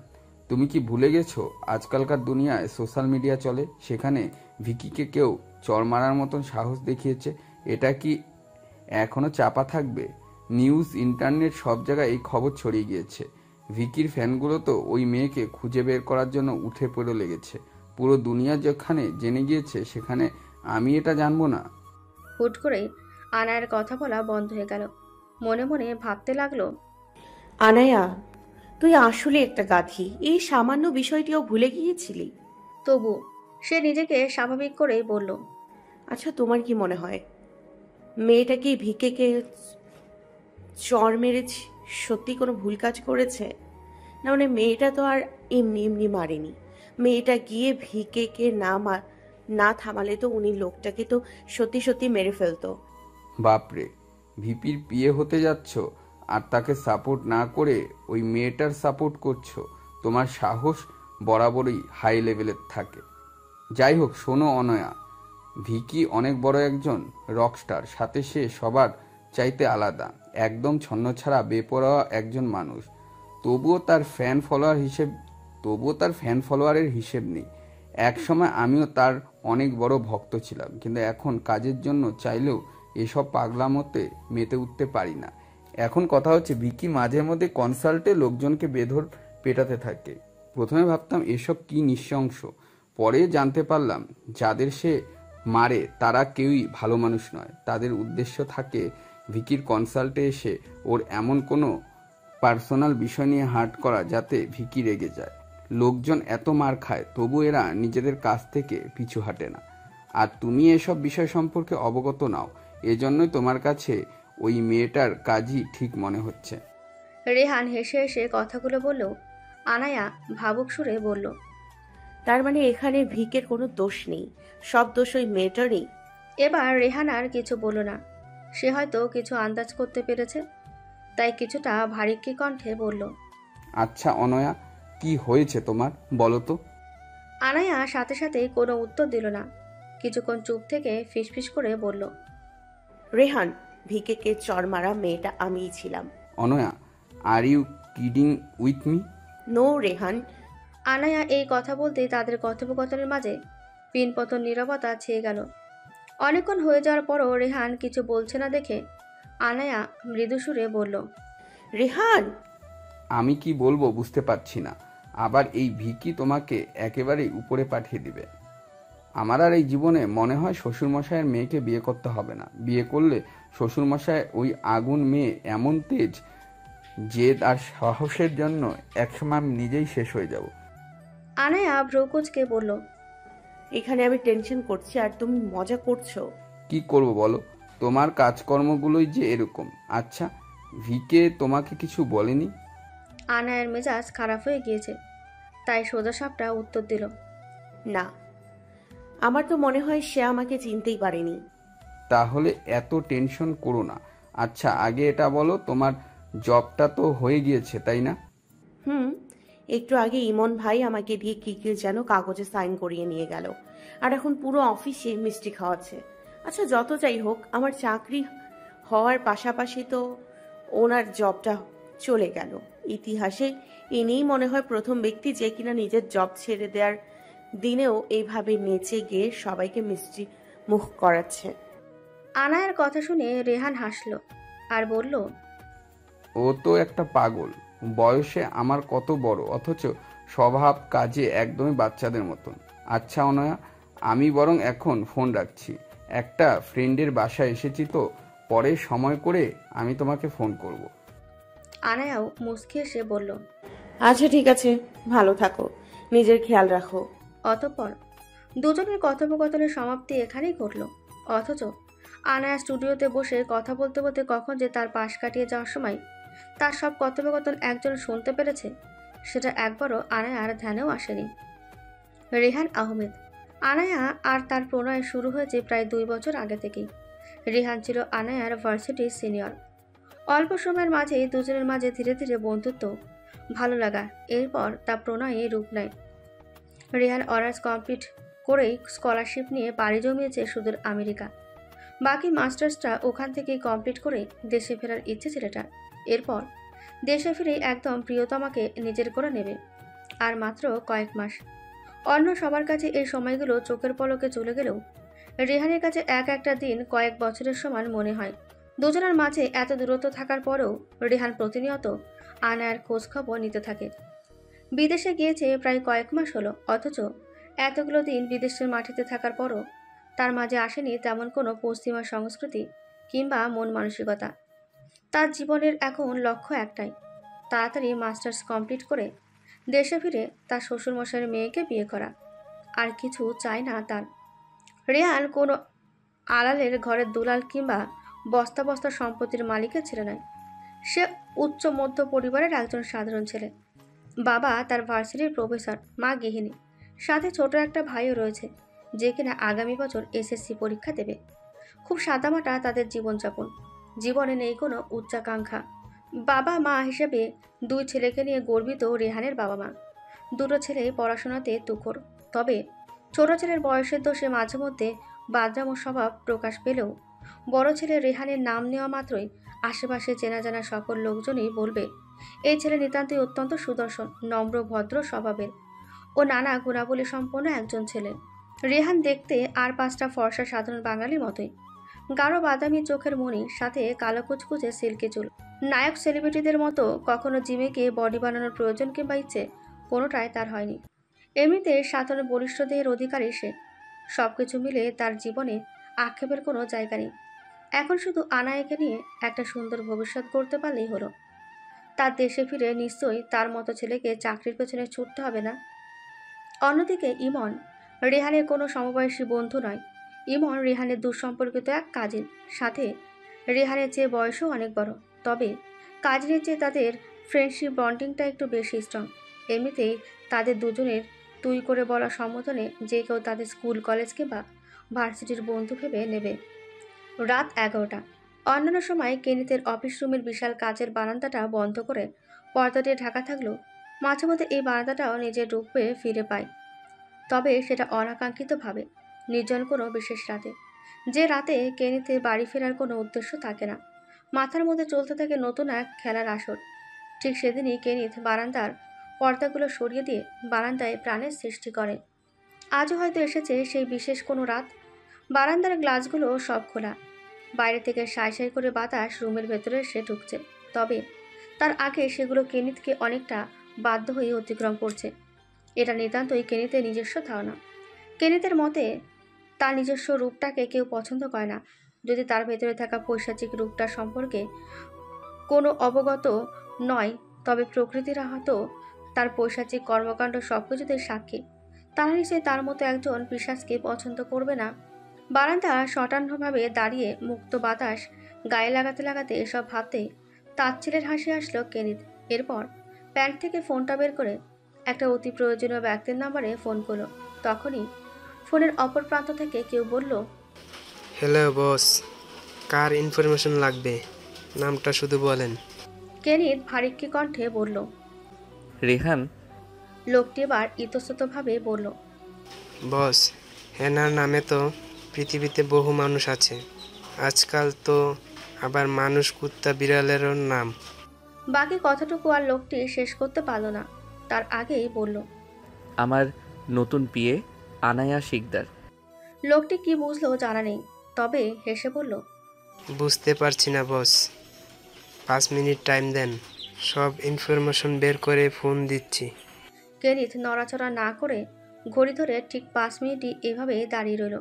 তুমি কি ভুলে গেছো আজকালকার দুনিয়ায় সোশ্যাল মিডিয়া চলে, সেখানে ভিকিকে কেউ চড় মারার মতন সাহস দেখিয়েছে? এটা কি এখনো চাপা থাকবে? নিউজ, ইন্টারনেট সব জায়গায় এই খবর ছড়িয়ে গিয়েছে। ভিকির ফ্যানগুলো তো ওই মেয়েকে খুঁজে বের করার জন্য উঠে পড়ে লেগেছে। পুরো দুনিয়া যেখানে জেনে গিয়েছে, সেখানে আমি এটা জানবো না? হুট করেই আনায়ার কথা বলা বন্ধ হয়ে গেল। মনে মনে ভাবতে লাগলো, আনায়া, তুই আসলে একটা গাধি। এই সামান্য বিষয়টিও ভুলে গিয়েছিলি। তবু সে নিজেকে স্বাভাবিক করেই বলল, আচ্ছা, তোমার কি মনে হয় মেয়েটা কি ভিকেকে চড় মেরেছে সত্যি কোনো ভুল কাজ করেছে? না মানে মেয়েটা তো আর এমনি এমনি মারেনি। মেয়েটা গিয়ে ভিকেকে না থামালে তো উনি লোকটাকে তো সত্যি সত্যি মেরে ফেলতো। বাপরে, ভিপির পিএ হতে যাচ্ছ আর তাকে সাপোর্ট না করে ওই মেয়েটার সাপোর্ট করছো। তোমার সাহস বরাবরই হাই লেভেলের থাকে। যাই হোক, শোনো অনয়া, ভিকি অনেক বড় একজন রকস্টার, সাথে সে সবার চাইতে আলাদা, একদম ছন্নছাড়া বেপরোয়া একজন মানুষ। তবুও তার ফ্যান ফলোয়ারের হিসেব নেই। একসময় আমিও তার অনেক বড় ভক্ত ছিলাম, কিন্তু এখন কাজের জন্য চাইলেও এসব পাগলামোতে মেতে উঠতে পারি না। এখন কথা হচ্ছে, ভিকি মাঝে মধ্যে কনসার্টে লোকজনকে বেধর পেটাতে থাকে। প্রথমে ভাবতাম এসব কি নৃশংস, পরে জানতে পারলাম যাদের সে মারে তারা কেউই ভালো মানুষ নয়। তাদের উদ্দেশ্য থাকে ভিকির কনসার্টে এসে ওর এমন কোনো পার্সোনাল বিষয় নিয়ে হার্ট করা যাতে ভিকি রেগে যায়। লোকজন এত মার খায়, তবু এরা নিজেদের কাছ থেকে পিছু হাঁটে না। আর তুমি এসব বিষয় সম্পর্কে অবগত নাও, এজন্যই তোমার কাছে ওই মেয়েটার কাজই ঠিক মনে হচ্ছে। রেহান হেসে হেসে কথাগুলো বললেও আনায়া ভাবুক সুরে বলল, তার মানে এখানে ভিকের কোনো দোষ নেই, সব দোষ ওই মেয়েটারই। এবার রেহান আর কিছু বলল না। সে হয়তো কিছু আন্দাজ করতে পেরেছে, তাই কিছুটা ভারিক্কি কণ্ঠে বলল, আচ্ছা অনয়া, কি হয়েছে তোমার, বলো তো? আনায়া সাথে সাথে কোনো উত্তর দিল না। কিছুক্ষণ চুপ থেকে ফিসফিস করে বলল, রেহান, ভিকেকে চড় মারা মেয়েটা আমিই ছিলাম। Anaya, are you kidding with me? No Rehan. Anaya এই কথা বলতেই তাদের কথোপকথনের মাঝে পিনপতন নীরবতা ছেয়ে গেল। অনেকক্ষণ হয়ে যাওয়ার পরও রেহান কিছু বলছে না দেখে আনায়া মৃদু সুরে বলল, রেহান। আমি কি বলবো বুঝতে পারছি না। আবার এই ভিকি তোমাকে একেবারেই উপরে পাঠিয়ে দিবে। আমার আর এই জীবনে মনে হয় শ্বশুরমশাইয়ের মেয়েকে বিয়ে করতে হবে না। বিয়ে করলে শ্বশুরমশাই ওই আগুন মেয়ে এমন তেজ, জেদ আর সাহসের জন্য একসময় আমি নিজেই শেষ হয়ে যাব। আনায়া ভ্রুকুচকে বলল, এখানে আমি টেনশন করছি আর তুমি মজা করছো। কি করব বলো, তোমার কাজকর্মগুলোই যে এরকম। আচ্ছা, ভিকে তোমাকে কিছু বলেনি? আনায়ার মেজাজ খারাপ হয়ে গিয়েছে, তাই সোজাসাপটা উত্তর দিল, না, আমার তো মনে হয় সে আমাকে চিনতেই পারেনি। তাহলে এত টেনশন করো না। আচ্ছা, আগে এটা বলো, তোমার জবটা তো হয়ে গিয়েছে তাই না? একটু আগে ইমন ভাই আমাকে দিয়ে কি যেন কাগজে সাইন করিয়ে নিয়ে গেল, আর এখন পুরো অফিসে মিষ্টি খাওয়াচ্ছে। আচ্ছা, যত যাই হোক, আমার চাকরি হওয়ার পাশাপাশি তো ওনার জবটা চলে গেল। ইতিহাসে ইনিই মনে হয় প্রথম ব্যক্তি যে কিনা নিজের জব ছেড়ে দেওয়ার দিনেও এইভাবে নেচে গিয়ে সবাইকে মিষ্টি মুখ করাচ্ছে। আনায়ার কথা শুনে রেহান হাসল আর বলল, ও তো একটা পাগল। বয়সে আমার কত বড়, অথচ স্বভাব কাজে একদমই বাচ্চাদের মতন। আচ্ছা অনয়া, আমি বরং এখন ফোন রাখছি। একটা ফ্রেন্ডের বাসায় এসেছি, তো পরে সময় করে আমি তোমাকে ফোন করব। আনায়াও মুচকি এসে বলল, আচ্ছা ঠিক আছে, ভালো থাকো, নিজের খেয়াল রাখো। অতঃপর দুজনের কথোপকথনের সমাপ্তি এখানেই ঘটল। অথচ আনায়া স্টুডিওতে বসে কথা বলতে বলতে কখন যে তার পাশ কাটিয়ে যাওয়ার সময় তার সব কথোপকথন একজন শুনতে পেরেছে, সেটা একবারও আনায়ার ধ্যানেও আসেনি। রেহান আহমেদ। আনায়া আর তার প্রণয় শুরু হয়েছে প্রায় 2 বছর আগে থেকেই। রেহান ছিল আনায়ার ভার্সিটির সিনিয়র। অল্প সময়ের মাঝেই দুজনের মাঝে ধীরে ধীরে বন্ধুত্ব, ভালো লাগা, এরপর তা প্রণয়ে রূপ নেয়। রেহান অনার্স কমপ্লিট করেই স্কলারশিপ নিয়ে পাড়ি জমিয়েছে সুদূর আমেরিকা। বাকি মাস্টার্সটা ওখান থেকেই কমপ্লিট করে দেশে ফেরার ইচ্ছে ছেলেটার। এরপর দেশে ফিরেই একদম প্রিয়তমাকে নিজের করে নেবে। আর মাত্র কয়েক মাস। অন্য সবার কাছে এই সময়গুলো চোখের পলকে চলে গেলেও রেহানের কাছে এক একটা দিন কয়েক বছরের সমান মনে হয়। দুজনের মাঝে এত দূরত্ব থাকার পরেও রেহান প্রতিনিয়ত আনায়ার খোঁজ খবর নিতে থাকে। বিদেশে গিয়েছে প্রায় কয়েক মাস হলো, অথচ এতগুলো দিন বিদেশের মাটিতে থাকার পরও তার মাঝে আসেনি তেমন কোনো পশ্চিমা সংস্কৃতি কিংবা মন মানসিকতা। তার জীবনের এখন লক্ষ্য একটাই, তাড়াতাড়ি মাস্টার্স কমপ্লিট করে দেশে ফিরে তার শ্বশুরমশাইয়ের মেয়েকে বিয়ে করা। আর কিছু চায় না তার। রেহান কোনো আড়ালের ঘরের দুলাল কিংবা বস্তা বস্তা সম্পত্তির মালিকের ছেলে নয়। সে উচ্চ মধ্য পরিবারের একজন সাধারণ ছেলে। বাবা তার ভার্সিটির প্রফেসর, মা গৃহিণী, সাথে ছোট একটা ভাইও রয়েছে যে কিনা আগামী বছর এসএসসি পরীক্ষা দেবে। খুব সাদামাটা তাদের জীবনযাপন। জীবনে নেই কোনো উচ্চাকাঙ্ক্ষা। বাবা মা হিসেবে 2 ছেলেকে নিয়ে গর্বিত রেহানের বাবা মা। 2টো ছেলে পড়াশোনাতে তুখোড়। তবে ছোট ছেলের বয়সের দোষে মাঝে মধ্যে বাদরামো স্বভাব প্রকাশ পেলেও বড় ছেলে রেহানের নাম নেওয়া মাত্রই আশেপাশে চেনা জানা সকল লোকজনই বলবে এই ছেলে নিতান্তই অত্যন্ত সুদর্শন, নম্র, ভদ্র স্বভাবের ও নানা গুণাবলী সম্পন্ন একজন ছেলে। রেহান দেখতে আর 5টা ফর্সা সাধারণ বাঙালির মতোই। গাঢ় বাদামি চোখের মণি, সাথে কালো কুচকুচে সিল্কি চুল। নায়ক সেলিব্রিটিদের মতো কখনো জিমে গিয়ে বডি বানানোর প্রয়োজন কিংবা ইচ্ছে কোনোটাই তার হয়নি। এমনিতে সাধারণ বলিষ্ঠ দেহের অধিকারী সে। সবকিছু মিলে তার জীবনে আক্ষেপের কোনো জায়গা নেই। এখন শুধু আনায়াকে নিয়ে একটা সুন্দর ভবিষ্যৎ গড়তে পারলেই হলো। তার দেশে ফিরে নিশ্চয়ই তার মতো ছেলেকে চাকরির পেছনে ছুটতে হবে না। অন্যদিকে ইমন রেহানের কোনো সমবয়সী বন্ধু নয়। ইমন রেহানের দুঃসম্পর্কিত এক কাজিন, সাথে রেহানের চেয়ে বয়সও অনেক বড়। তবে কাজিনের চেয়ে তাদের ফ্রেন্ডশিপ বন্ডিংটা একটু বেশি স্ট্রং। এমনিতেই তাদের দুজনের তুই করে বলা সম্বোধনে যে কেউ তাদের স্কুল, কলেজ কিংবা ভার্সিটির বন্ধু ভেবে নেবে। রাত 11টা। অন্যান্য সময় কেনিতের অফিস রুমের বিশাল কাচের বারান্দাটা বন্ধ করে পর্দা দিয়ে ঢাকা থাকলেও মাঝে মধ্যে এই বারান্দাটাও নিজের রূপে ফিরে পায়। তবে সেটা অনাকাঙ্ক্ষিতভাবে, নির্জন কোনো বিশেষ রাতে। যে রাতে কেনিতে বাড়ি ফেরার কোনো উদ্দেশ্য থাকে না। মাথার মধ্যে চলতে থাকে নতুন এক খেলার আসর। ঠিক সেদিনই কেনিত বারান্দার পর্দাগুলো সরিয়ে দিয়ে বারান্দায় প্রাণের সৃষ্টি করে। আজও হয়তো এসেছে সেই বিশেষ কোনো রাত। বারান্দার গ্লাসগুলো সব খোলা। বাইরে থেকে সাই সাই করে বাতাস রুমের ভেতরে এসে ঢুকছে। তবে তার আগে সেগুলো কেনিতকে অনেকটা বাধ্য হয়ে অতিক্রম করছে। এটা নিতান্তই কেনিতের নিজস্ব ধারণা। কেনিতের মতে তার নিজস্ব রূপটাকে কেউ পছন্দ করে না যদি তার ভেতরে থাকা পৈশাচিক রূপটা সম্পর্কে কোনো অবগত নয়। তবে প্রকৃতির হয়তো তার পৈশাচিক কর্মকাণ্ড সবকিছুতে সাক্ষী। তারা নিশ্চয়ই তার মতো একজন পিশাচকে পছন্দ করবে না। বারান্দা শটান্যভাবে দাঁড়িয়ে মুক্ত বাতাস গায়ে লাগাতে লাগাতে এসব ভাবতে তাচ্ছিলের হাসি আসলো কেনিত। এরপর প্যান্ট থেকে ফোনটা বের করে একটা অতি প্রয়োজনীয় ব্যক্তির নাম্বারে ফোন করলো। তখনই ফোনের অপর প্রান্ত থেকে কেউ বলল, হ্যালো বস, কার ইনফরমেশন লাগবে? নামটা শুধু বলেন। কেনিত ভারিক্কি কণ্ঠে বলল। রেহান। লোকটি এবার ইতস্ততভাবে বলল, বস, হেনার নামে তো পৃথিবীতে বহু মানুষ আছে। আজকাল তো আবার মানুষ, কুত্তা, বিড়ালেরও নাম। বাকি কথাটুকু আর লোকটি শেষ করতে পারল না। তার আগেই বলল, আমার নতুন বিয়ে আনায়া শিকদার। লোকটি কি বুঝলো জানা নেই, তবে হেসে বলল, বুঝতে পারছি না বস, 5 মিনিট টাইম দেন, সব ইনফরমেশন বের করে ফোন দিচ্ছি। কেনিত নড়াচড়া না করে ঘড়ি ধরে ঠিক 5 মিনিটই এভাবে দাঁড়িয়ে রইল।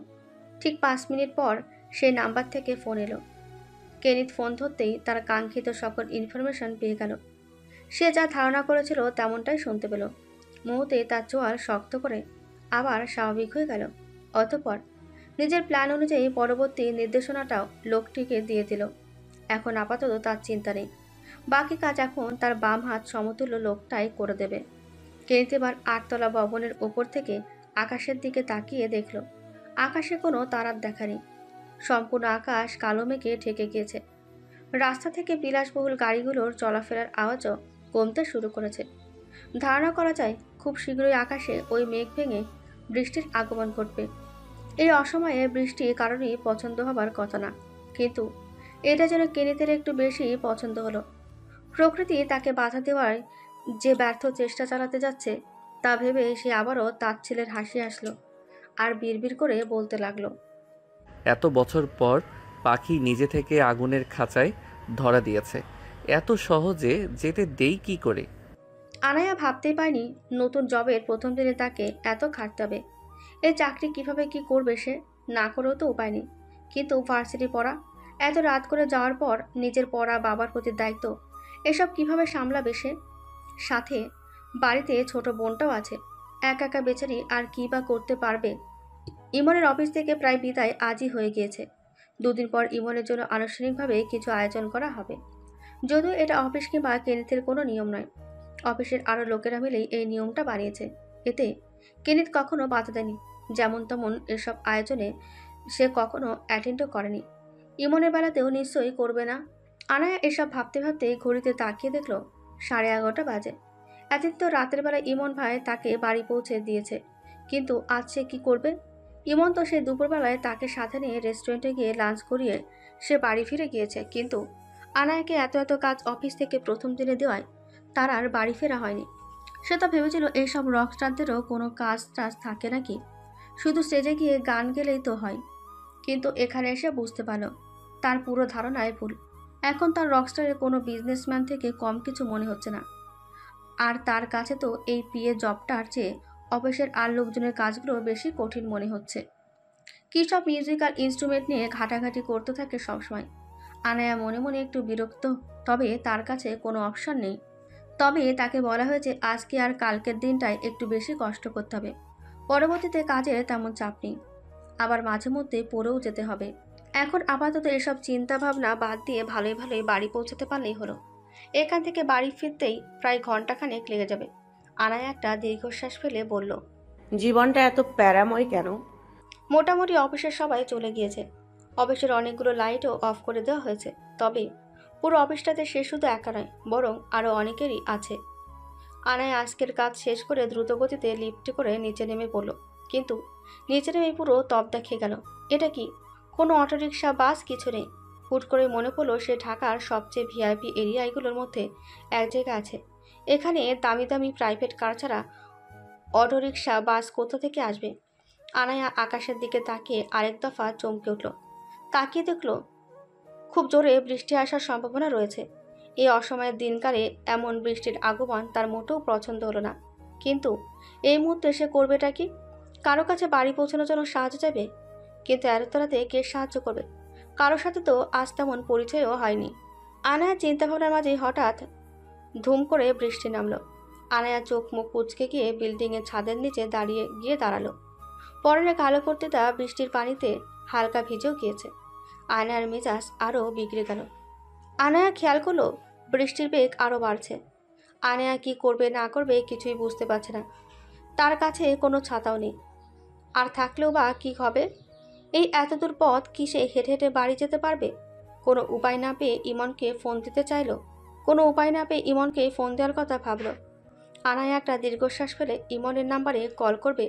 ঠিক 5 মিনিট পর সেই নাম্বার থেকে ফোন এলো। কেনিত ফোন ধরতেই তার কাঙ্ক্ষিত সকল ইনফরমেশন পেয়ে গেল। সে যা ধারণা করেছিল তেমনটাই শুনতে পেল। মুহূর্তে তার চোয়াল শক্ত করে আবার স্বাভাবিক হয়ে গেল। অতঃপর নিজের প্ল্যান অনুযায়ী পরবর্তী নির্দেশনাটাও লোকটিকে দিয়ে দিল। এখন আপাতত তার চিন্তা নেই, বাকি কাজ এখন তার বাম হাত সমতুল্য লোকটাই করে দেবে। কেনিত এবার 8তলা ভবনের ওপর থেকে আকাশের দিকে তাকিয়ে দেখল আকাশে কোনো তারার দেখা নেই। সম্পূর্ণ আকাশ কালো মেঘে ঢেকে গিয়েছে। রাস্তা থেকে বিলাসবহুল গাড়িগুলোর চলাফেরার আওয়াজও কমতে শুরু করেছে। ধারণা করা যায় খুব শীঘ্রই আকাশে ওই মেঘ ভেঙে বৃষ্টির আগমন ঘটবে। এই অসময়ে বৃষ্টি কারণেই পছন্দ হবার কথা না, কিন্তু এটা যেন কেনিতের একটু বেশি পছন্দ হলো। প্রকৃতি তাকে বাধা দেওয়ার যে ব্যর্থ চেষ্টা চালাতে যাচ্ছে তা ভেবে সে আবারও তাচ্ছিলের হাসি আসলো আর বিড়বিড় করে বলতে লাগলো, এত বছর পর পাখি নিজে থেকে আগুনের খাঁচায় ধরা দিয়েছে, এত সহজে যেতে দেই কি করে? আনায়া ভাবতেই পায়নি নতুন জবের প্রথম দিনে তাকে এত খাটতে হবে। এই চাকরি কিভাবে কি করবে সে, না করেও তো উপায় নেই। কিন্তু ভার্সিটি পড়া, এত রাত করে যাওয়ার পর নিজের পড়া, বাবার প্রতি দায়িত্ব, এসব কিভাবে সামলাবে সে? সাথে বাড়িতে ছোট বোনটাও আছে, একা একা বেচারি আর কি বা করতে পারবে। ইমনের অফিস থেকে প্রায় বিদায় আজই হয়ে গিয়েছে। 2 দিন পর ইমনের জন্য আনুষ্ঠানিকভাবে কিছু আয়োজন করা হবে। যদিও এটা অফিস কিংবা কেনিতের কোনো নিয়ম নয়, অফিসের আরও লোকেরা মিলেই এই নিয়মটা বানিয়েছে। এতে কেনিত কখনো বাধা দেয়নি, যেমন তেমন এসব আয়োজনে সে কখনো অ্যাটেন্ডও করেনি। ইমনের বেলাতেও নিশ্চয়ই করবে না। আনায়া এসব ভাবতে ভাবতে ঘড়িতে তাকিয়ে দেখল 11:30 বাজে। এতদিন তো রাতের বেলা ইমন ভাই তাকে বাড়ি পৌঁছে দিয়েছে, কিন্তু আজ সে কি করবে? ইমন তো সে দুপুরবেলায় তাকে সাথে নিয়ে রেস্টুরেন্টে গিয়ে লাঞ্চ করিয়ে সে বাড়ি ফিরে গিয়েছে, কিন্তু আনায়াকে এত এত কাজ অফিস থেকে প্রথম দিনে দেওয়ায় তার আর বাড়ি ফেরা হয়নি। সে তো ভেবেছিল এইসব রকস্টারদেরও কোনো কাজ টাজ থাকে নাকি, শুধু স্টেজে গিয়ে গান গেলেই তো হয়। কিন্তু এখানে এসে বুঝতে পারল তার পুরো ধারণায় ভুল। এখন তার রকস্টারের কোনো বিজনেসম্যান থেকে কম কিছু মনে হচ্ছে না। আর তার কাছে তো এই পিএ জবটার চেয়ে অফিসের আর লোকজনের কাজগুলো বেশি কঠিন মনে হচ্ছে। কী সব মিউজিক্যাল ইনস্ট্রুমেন্ট নিয়ে ঘাটাঘাটি করতে থাকে সবসময়। আনায়া মনে মনে একটু বিরক্ত, তবে তার কাছে কোনো অপশন নেই। তবে তাকে বলা হয়েছে আজকে আর কালকের দিনটায় একটু বেশি কষ্ট করতে হবে, পরবর্তীতে কাজের তেমন চাপ নেই, আবার মাঝে মধ্যে পড়েও যেতে হবে। এখন আপাতত এসব চিন্তা ভাবনা বাদ দিয়ে ভালোই ভালোই বাড়ি পৌঁছাতে পারলেই হলো। এখান থেকে বাড়ি ফিরতেই প্রায় ঘন্টাখানেক লেগে যাবে। আনায়া একটা দীর্ঘশ্বাস ফেলে বলল, জীবনটা এত প্যারাময় কেন? মোটামুটি অফিসের সবাই চলে গিয়েছে। অফিসের অনেকগুলো লাইটও অফ করে দেওয়া হয়েছে, তবে পুরো অফিসটাতে সে শুধু একা নয়, বরং আরও অনেকেরই আছে। আনায়া আজকের কাজ শেষ করে দ্রুতগতিতে লিফটে করে নিচে নেমে পড়ল, কিন্তু নিচে নেমে পুরো তবদা খেয়ে গেল। এটা কি কোনো অটোরিকশা, বাস কিছু নেই। হুট করে মনে পড়লো সে ঢাকার সবচেয়ে ভিআইপি এরিয়াগুলোর মধ্যে এক জায়গা আছে, এখানে দামি দামি প্রাইভেট কার ছাড়া অটোরিকশা, বাস কোথা থেকে আসবে? আনায়া আকাশের দিকে তাকিয়ে আরেক দফা চমকে উঠল। তাকিয়ে দেখল খুব জোরে বৃষ্টি আসার সম্ভাবনা রয়েছে। এই অসময়ের দিনকালে এমন বৃষ্টির আগমন তার মোটেও পছন্দ হলো না, কিন্তু এই মুহূর্তে সে করবেটা কি? কারো কাছে বাড়ি পৌঁছানোর জন্য সাহায্য চাইবে, কিন্তু এতরাতে কে সাহায্য করবে? কারোর সাথে তো আজ তেমন পরিচয়ও হয়নি। আনায়া চিন্তাভাবনার মাঝে হঠাৎ ধুম করে বৃষ্টি নামলো। আনায়া চোখ মুখ কুচকে গিয়ে বিল্ডিংয়ের ছাদের নিচে দাঁড়ালো। পরনে কালো কুর্তিটা বৃষ্টির পানিতে হালকা ভিজেও গিয়েছে। আয়নার মেজাজ আরও বিগড়ে গেল। আনায়া খেয়াল করলো বৃষ্টির বেগ আরও বাড়ছে। আনায়া কি করবে না করবে কিছুই বুঝতে পারছে না। তার কাছে কোনো ছাতাও নেই, আর থাকলেও বা কী হবে? এই এতদূর পথ কি সে হেঁটে হেঁটে বাড়ি যেতে পারবে? কোনো উপায় না পেয়ে ইমনকে ফোন দিতে চাইলো। দেওয়ার কথা ভাবলো। আনায়া একটা দীর্ঘশ্বাস ফেলে ইমনের নাম্বারে কল করবে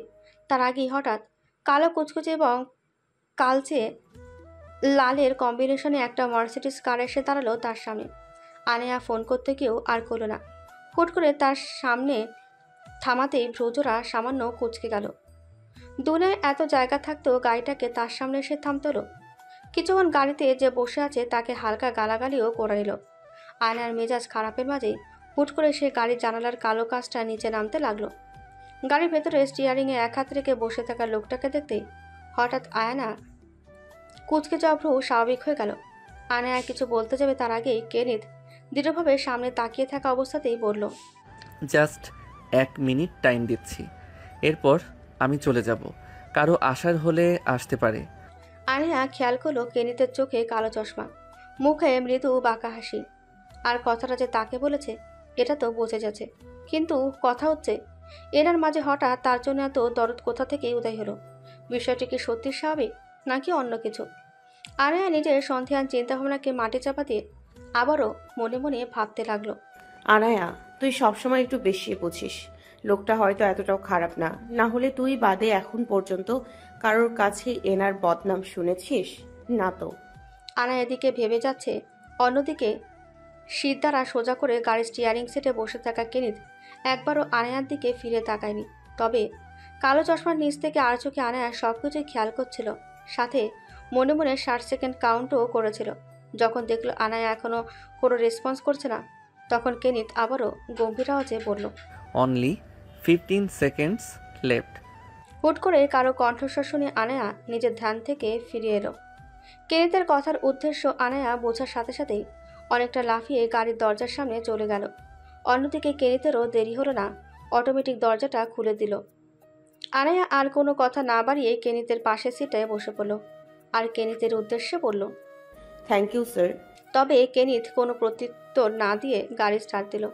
তার আগেই হঠাৎ কালো কুচকুচে এবং কালচে লালের কম্বিনেশনে একটা মার্সিডিজ কার এসে দাঁড়ালো তার সামনে। আনায়া ফোন করতে গিয়েও আর করলো না। হুট করে তার সামনে থামাতেই ভ্রুজোড়া সামান্য কুচকে গেল। দুনিয়ায় এত জায়গা থাকতেও গাড়িটাকে তার সামনে এসে থামতে হলো। কিছুক্ষণ গাড়িতে যে বসে আছে তাকে হালকা গালাগালিও করে নিল। আয়নার মেজাজ খারাপের মাঝেই হুট করে সে গাড়ির জানালার কালো কাঁচটা নিচে নামতে লাগলো। গাড়ির ভেতরে স্টিয়ারিংয়ে এক হাত রেখে বসে থাকা লোকটাকে দেখতেই হঠাৎ আয়না কুচকে যাওয়া ভ্রু স্বাভাবিক হয়ে গেল। আয়না কিছু বলতে যাবে তার আগেই কেনিত দৃঢ়ভাবে সামনে তাকিয়ে থাকা অবস্থাতেই বলল, জাস্ট 1 মিনিট টাইম দিচ্ছি, এরপর আমি চলে যাব। কারো আসার হলে আসতে পারে। আনিয়া খেয়াল করলো কেনিতের চোখে কালো চশমা, মুখে মৃদু বাঁকা হাসি। আর কথাটা যে তাকে বলেছে এটা তো বোঝা যাচ্ছে, কিন্তু কথা হচ্ছে এনার মাঝে হঠাৎ তার জন্য এত দরদ কোথা থেকে উদয় হলো? বিষয়টি কি সত্যি স্বাভাবিক নাকি অন্য কিছু? আনিয়া নিজের সন্ধিয়ান চিন্তাভাবনাকে মাটি চাপা দিয়ে আবারও মনে মনে ভাবতে লাগলো। আনায়া, তুই সবসময় একটু বেশি বুঝিস। লোকটা হয়তো এতটাও খারাপ না, না হলে তুই বাদে এখন পর্যন্ত কারোর কাছে এনার বদনাম শুনেছিস না তো? আনা এদিকে ভেবে যাচ্ছে, অন্যদিকে সিদ্ধারা সোজা করে গাড়ির স্টিয়ারিং সিটে বসে থাকা কেনিত একবারও আনায়ার দিকে ফিরে তাকায়নি। তবে কালো চশমার নিচ থেকে আর চোখে আনায়া সবকিছুই খেয়াল করছিল, সাথে মনে মনে 60 সেকেন্ড কাউন্টও করেছিল। যখন দেখলো আনায়া এখনো কোনো রেসপন্স করছে না, তখন কেনিত আবারও গম্ভীর আওয়াজে বলল, অনলি 15 সেকেন্ডস লেফট। হুট করে কারো কণ্ঠস্বর শুনে আনায়া নিজের ধ্যান থেকে ফিরে এলো। কেনিতের কথার উদ্দেশ্য আনায়া বোঝার সাথে সাথেই অনেকটা লাফিয়ে গাড়ির দরজার সামনে চলে গেল। অন্যদিকে কেনিতেরও দেরি হলো না, অটোমেটিক দরজাটা খুলে দিল। আনায়া আর কোনো কথা না বাড়িয়ে কেনিতের পাশের সিটে বসে পড়ল আর কেনিতের উদ্দেশ্যে বলল, থ্যাংক ইউ স্যার। তবে কেনিত কোনো প্রত্যুত্তর না দিয়ে গাড়ি স্টার্ট দিল।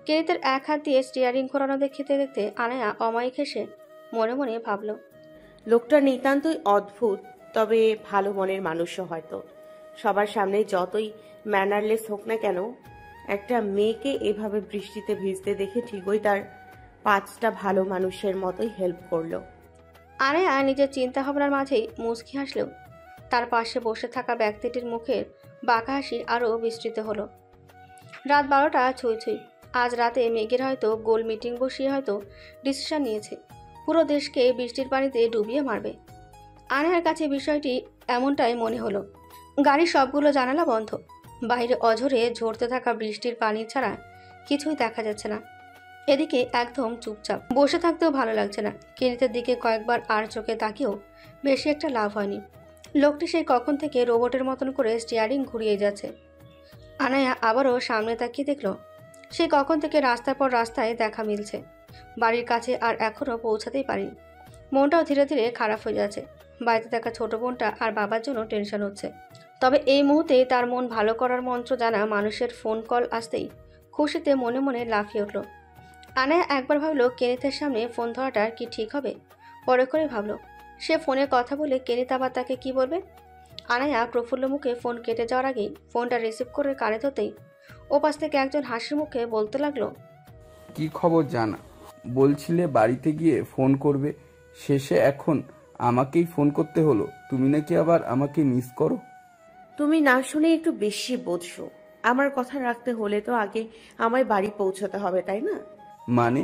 কেনিতের এক হাত দিয়ে স্টিয়ারিং ঘোরানো দেখতে দেখতে আনায়া অমায়িক হেসে মনে মনে ভাবল, লোকটা নিতান্তই অদ্ভুত, তবে ভালো মনের মানুষও হয়তো। সবার সামনে যতই ম্যানারলেস হোক না কেন, একটা মেয়েকে এভাবে বৃষ্টিতে ভিজতে দেখে ঠিকই তার 5টা ভালো মানুষের মতোই হেল্প করলো। আনায়া নিজের চিন্তা ভাবনার মাঝেই মুচকি হাসলেও তার পাশে বসে থাকা ব্যক্তিটির মুখের বাঁকা হাসি আরও বিস্তৃত হলো। রাত 12টা ছুঁই ছুঁই। আজ রাতে মেঘের হয়তো গোল মিটিং বসিয়ে হয়তো ডিসিশন নিয়েছে পুরো দেশকে বৃষ্টির পানিতে ডুবিয়ে মারবে। আনায়ার কাছে বিষয়টি এমনটাই মনে হলো। গাড়ির সবগুলো জানালা বন্ধ, বাইরে অঝরে ঝরতে থাকা বৃষ্টির পানি ছাড়া কিছুই দেখা যাচ্ছে না। এদিকে একদম চুপচাপ, বসে থাকতেও ভালো লাগছে না। কেনিতের দিকে কয়েকবার আর চোখে তাকিয়েও বেশি একটা লাভ হয়নি। লোকটি সেই কখন থেকে রোবটের মতন করে স্টিয়ারিং ঘুরিয়ে যাচ্ছে। আনায়া আবারও সামনে তাকিয়ে দেখল সে কখন থেকে রাস্তার পর রাস্তায় দেখা মিলছে, বাড়ির কাছে আর এখনও পৌঁছাতেই পারেনি। মনটাও ধীরে ধীরে খারাপ হয়ে যাচ্ছে। বাড়িতে থাকা ছোট বোনটা আর বাবার জন্য টেনশন হচ্ছে। তবে এই মুহূর্তে তার মন ভালো করার মন্ত্র জানা মানুষের ফোন কল আসতেই খুশিতে মনে মনে লাফিয়ে উঠল। আনায়া একবার ভাবলো কেনিতের সামনে ফোন ধরাটা কি ঠিক হবে, পরে করে ভাবলো সে ফোনে কথা বলে কেনিত আবার তাকে কি বলবে। আনায়া প্রফুল্ল মুখে ফোন কেটে যাওয়ার আগেই ফোনটা রিসিভ করে কানে ধরতেই ওপাশ থেকে একজন হাসির মুখে বলতে লাগলো, কি খবর জানা? বলছিলে বাড়িতে গিয়ে ফোন করবে, শেষে এখন আমাকেই ফোন করতে হলো। তুমি নাকি আবার আমাকে মিস করো? তুমি না শুনে একটু বেশি বোঝো। আমার কথা রাখতে হলে তো আগে আমায় বাড়ি পৌঁছাতে হবে, তাই না? মানে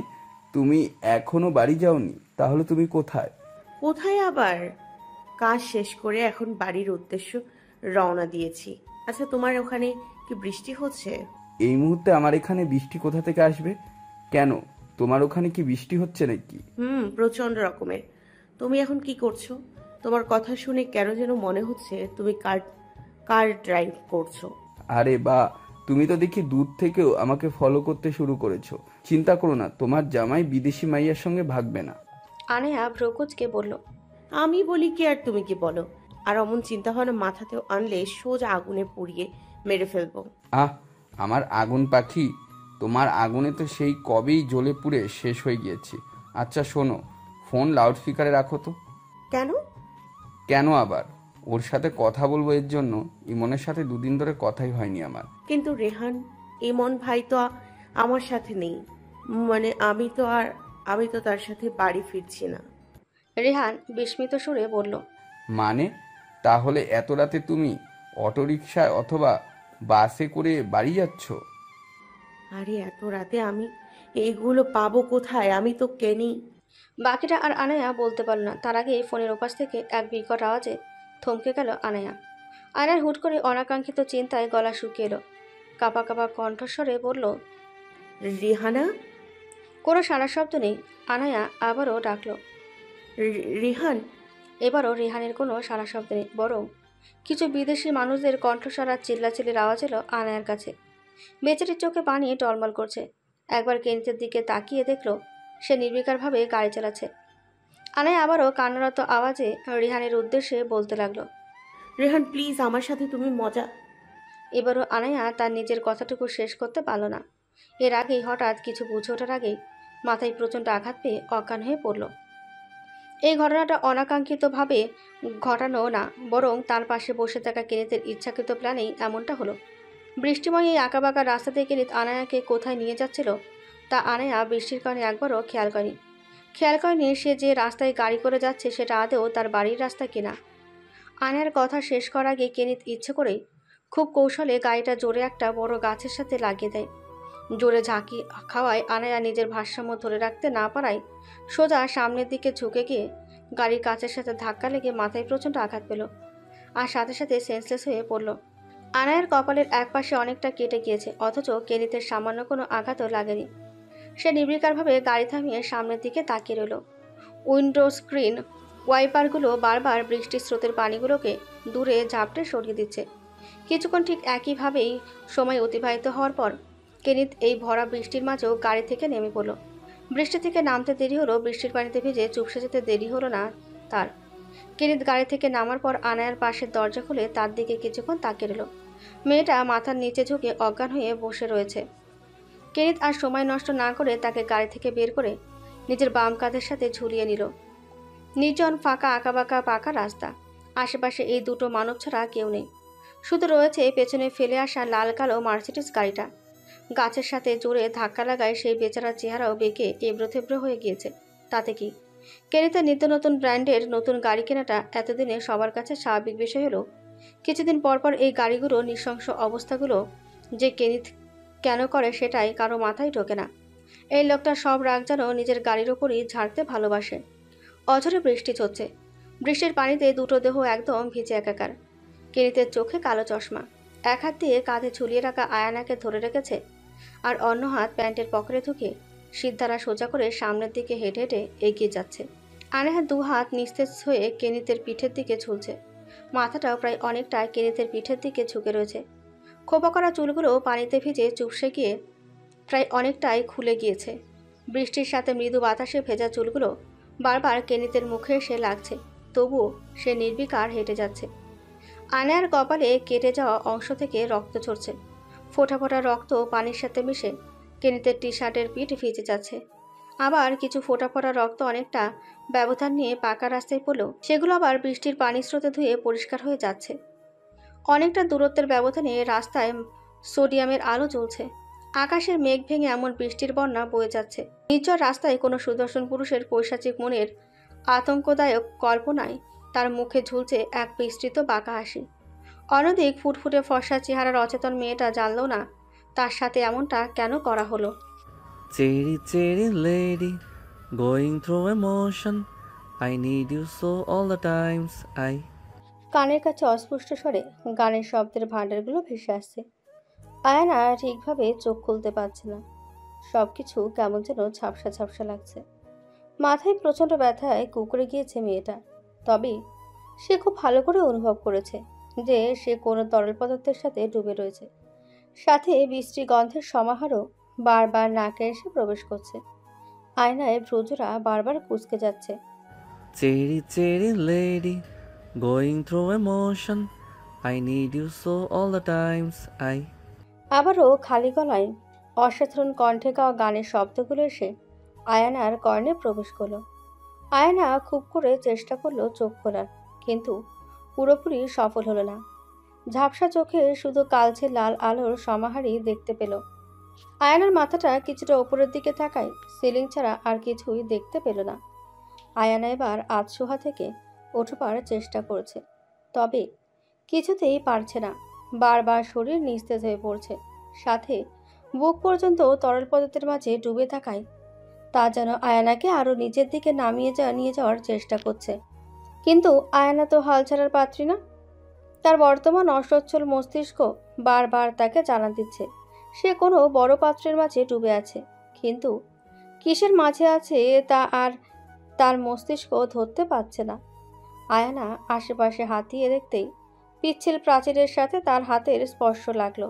তুমি এখনো বাড়ি যাওনি? তাহলে তুমি কোথায়? কোথায় আবার? কাজ শেষ করে এখন বাড়ির উদ্দেশ্য রওনা দিয়েছি। আচ্ছা, তোমার ওখানে কি বৃষ্টি হচ্ছে? এই মুহূর্তে আমার এখানে বৃষ্টি কোথা থেকে আসবে? কেন, তোমার ওখানে কি বৃষ্টি হচ্ছে নাকি? প্রচন্ড রকমের। তুমি এখন কি করছো? তোমার কথা শুনে কেন যেন মনে হচ্ছে তুমি কার ড্রাইভ করছো। আরে বা, তুমি তো দেখি দূর থেকেও আমাকে ফলো করতে শুরু করেছো। চিন্তা করো না, তোমার জামাই বিদেশি মাইয়ার সঙ্গে ভাগবে না। আনায়া ভ্রকুচকে বলল, আমি বলি কি আর তুমি কি বলো? আর অমন চিন্তা ভাবনা মাথাতেও আনলে সোজা আগুনে পুড়িয়ে মেরে ফেলবো। আমার আগুন পাখি, তোমার আগুনে তো সেই কবেই জ্বলে পুড়ে শেষ হয়ে গিয়েছি। আচ্ছা শোনো, ফোন লাউডস্পিকারে রাখো তো। কেন? কেন আবার? ওর সাথে কথা বলবো, এর জন্য। ইমনের সাথে দুদিন ধরে কথাই হয়নি আমার। কিন্তু রেহান, ইমন ভাই তো আমার সাথে নেই। মানে আমি তো তার সাথে বাড়ি ফিরছি না। রেহান বিস্মিত সুরে বলল, মানে তাহলে এত রাতে তুমি অটোরিকশায় অথবা বাসে করে বাড়ি যাচ্ছ? আরে এত রাতে আমি এইগুলো পাবো কোথায়? আমি তো কেনি। বাকিটা আর আনায়া বলতে পারল না। তার আগে ফোনের ওপাশ থেকে এক বিকট আওয়াজে থমকে গেল আনায়া। আয়নার হুট করে অনাকাঙ্ক্ষিত চিন্তায় গলা শুকিয়ে এলো। কাপা কাপা কণ্ঠস্বরে বলল, রিহানা? কোনো সারা শব্দ নেই। আনায়া আবারও ডাকলো, রিহান? এবারও রেহানের কোনো সারা শব্দ নেই, বরং কিছু বিদেশি মানুষদের কণ্ঠস্বর আর চিল্লাচিল্লির আওয়াজ এলো আনায়ার কাছে। বেচারির চোখে পানি টলমল করছে। একবার কেনিতের দিকে তাকিয়ে দেখলো সে নির্বিকারভাবে গাড়ি চালাচ্ছে। আনায়া আবারও কান্নারত আওয়াজে রিহানের উদ্দেশ্যে বলতে লাগলো। রেহান প্লিজ, আমার সাথে তুমি মজা। এবারও আনায়া তার নিজের কথাটুকু শেষ করতে পারল না। এর আগেই হঠাৎ কিছু বুঝে ওঠার আগেই মাথায় প্রচণ্ড আঘাত পেয়ে অজ্ঞান হয়ে পড়ল। এই ঘটনাটা অনাকাঙ্ক্ষিতভাবে ঘটানো না, বরং তার পাশে বসে থাকা কেনিতের ইচ্ছাকৃত প্ল্যানেই এমনটা হলো। বৃষ্টিময় এই আঁকাবাঁকা রাস্তাতে কেনিত আনায়াকে কোথায় নিয়ে যাচ্ছিল তা আনায়া বৃষ্টির কারণে একবারও খেয়াল করেনি সে যে রাস্তায় গাড়ি করে যাচ্ছে সেটা আদৌ তার বাড়ির রাস্তা কিনা। আনায়ার কথা শেষ করার আগে কেনিত ইচ্ছে করেই খুব কৌশলে গাড়িটা জোরে একটা বড় গাছের সাথে লাগিয়ে দেয়। জোরে ঝাঁকি খাওয়ায় আনায়া নিজের ভারসাম্য ধরে রাখতে না পারায় সোজা সামনের দিকে ঝুঁকে গিয়ে গাড়ির কাচের সাথে ধাক্কা লেগে মাথায় প্রচণ্ড আঘাত পেল আর সাথে সাথে সেন্সলেস হয়ে পড়ল। আনায়ার কপালের এক পাশে অনেকটা কেটে গিয়েছে, অথচ কেনিতের সামান্য কোনো আঘাতও লাগেনি। সে নির্বিকারভাবে গাড়ি থামিয়ে সামনের দিকে তাকিয়ে রইল। উইন্ডো স্ক্রিন ওয়াইপারগুলো বারবার বৃষ্টির স্রোতের পানিগুলোকে দূরে ঝাপটে সরিয়ে দিচ্ছে। কিছুক্ষণ ঠিক একইভাবেই সময় অতিবাহিত হওয়ার পর কেনিত এই ভরা বৃষ্টির মাঝেও গাড়ি থেকে নেমে পড়ল। বৃষ্টি থেকে নামতে দেরি হলো, বৃষ্টির পানিতে ভিজে চুপসে যেতে দেরি হলো না তার। কেনিত গাড়ি থেকে নামার পর আনায়ার পাশের দরজা খুলে তার দিকে কিছুক্ষণ তাকিয়ে রইল। মেয়েটা মাথার নিচে ঝুঁকে অজ্ঞান হয়ে বসে রয়েছে। কেনিত আর সময় নষ্ট না করে তাকে গাড়ি থেকে বের করে নিজের বাম কাঁধের সাথে ঝুলিয়ে নিল। নির্জন ফাঁকা আঁকাবাঁকা পাকা রাস্তা, আশেপাশে এই দুটো মানব ছাড়া কেউ নেই। শুধু রয়েছে পেছনে ফেলে আসা লাল কালো মার্সিডিজ গাড়িটা। গাছের সাথে জোরে ধাক্কা লাগায় সেই বেচারার চেহারাও বেঁকে এবড়ো হয়ে গিয়েছে। তাতে কি, কেনিতের নিত্য নতুন ব্র্যান্ডের নতুন গাড়ি কেনাটা এতদিনে সবার কাছে স্বাভাবিক বিষয় হলো, কিছুদিন পরপর এই গাড়িগুলো নৃশংস অবস্থাগুলো যে কেনিত কেন করে সেটাই কারো মাথায় ঢোকে না। এই লোকটা সব রাগ যেন নিজের গাড়ির ওপরই ঝাড়তে ভালোবাসে। অঝরে বৃষ্টি হচ্ছে, বৃষ্টির পানিতে দুটো দেহ একদম ভিজে একাকার। কেনিতের চোখে কালো চশমা, এক হাত দিয়ে কাঁধে ঝুলিয়ে রাখা আয়ানাকে ধরে রেখেছে আর অন্য হাত প্যান্টের পকেটে ঢুকে সিদ্ধারা সোজা করে সামনের দিকে হেঁটে হেঁটে এগিয়ে যাচ্ছে। আয়নার দু হাত নিস্তেজ হয়ে কেনিতের পিঠের দিকে ঝুলছে, মাথাটাও প্রায় অনেকটা কেনিতের পিঠের দিকে ঝুঁকে রয়েছে। খোপা করা চুলগুলো পানিতে ভিজে চুপসে গিয়ে প্রায় অনেকটাই খুলে গিয়েছে। বৃষ্টির সাথে মৃদু বাতাসে ভেজা চুলগুলো বারবার কেনিতের মুখে এসে লাগছে, তবুও সে নির্বিকার হেঁটে যাচ্ছে। আনায়ার কপালে কেটে যাওয়া অংশ থেকে রক্ত ঝরছে, ফোঁটা ফোঁটা রক্ত পানির সাথে মিশে কেনিতের টি শার্টের পিঠ ভিজে যাচ্ছে। আবার কিছু ফোঁটা ফোঁটা রক্ত অনেকটা ব্যবধান নিয়ে পাকা রাস্তায় পড়লেও সেগুলো আবার বৃষ্টির পানির স্রোতে ধুয়ে পরিষ্কার হয়ে যাচ্ছে। অনেকটা দূরত্বের ব্যবধানে রাস্তায় সোডিয়ামের আলো জ্বলছে। আকাশের মেঘ ভেঙে এমন বৃষ্টির বন্যা বয়ে যাচ্ছে। নির্জন রাস্তায় কোনো সুদর্শন পুরুষের পৈশাচিক মনের আতঙ্কদায়ক কল্পনায় তার মুখে ঝুলছে এক বিস্তৃত বাঁকা হাসি। অনধিক ফুটফুটে ফর্সা চেহারার অচেতন মেয়েটা জানল না তার সাথে এমনটা কেন করা হলো। Cherry, cherry lady, going through emotion. I need you so all the times. কানের কাছে অস্পষ্ট স্বরে গানের শব্দের ভাণ্ডারগুলো ভেসে আসছে। আয়ানা ঠিকভাবে চোখ খুলতে পারছে না, সবকিছু কেমন যেন ঝাপসা ঝাপসা লাগছে। মাথায় প্রচণ্ড ব্যথায় কুঁকড়ে গিয়েছে মেয়েটা, তবে সে খুব ভালো করে অনুভব করেছে যে সে কোনো তরল পদার্থের সাথে ডুবে রয়েছে। সাথে বৃষ্টি গন্ধের সমাহারও বারবার নাকে এসে প্রবেশ করছে। আয়নায় ভ্রুজোড়া বারবার কুঁচকে যাচ্ছে। Cherry, cherry lady, going through emotion. I need you so all the times. আবারও খালি গলায় অসাধারণ কণ্ঠে গাওয়া গানের শব্দগুলো এসে আয়ানার কর্ণে প্রবেশ করলো। আয়ানা খুব করে চেষ্টা করলো চোখ খোলার, কিন্তু পুরোপুরি সফল হলো না। ঝাপসা চোখে শুধু কালচে লাল আলোর সমাহারই দেখতে পেল। আয়ানার মাথাটা কিছুটা ওপরের দিকে তাকায়, সিলিং ছাড়া আর কিছুই দেখতে পেল না। আয়ানা এবার আধশোয়া থেকে ওঠবার চেষ্টা করছে, তবে কিছুতেই পারছে না। বারবার শরীর নিস্তেজ হয়ে পড়ছে, সাথে বুক পর্যন্ত তরল পদার্থের মাঝে ডুবে থাকায় তা যেন আয়ানাকে আরও নিচের দিকে নিয়ে যাওয়ার চেষ্টা করছে। কিন্তু আয়ানা তো হাল ছাড়ার পাত্রী না। তার বর্তমান অসচ্ছল মস্তিষ্ক বারবার তাকে জানান দিচ্ছে সে কোনো বড় পাত্রের মাঝে ডুবে আছে, কিন্তু কিসের মাঝে আছে তা আর তার মস্তিষ্ক ধরতে পারছে না। আয়ানা আশেপাশে হাতিয়ে দেখতেই পিচ্ছিল প্রাচীরের সাথে তার হাতের স্পর্শ লাগলো।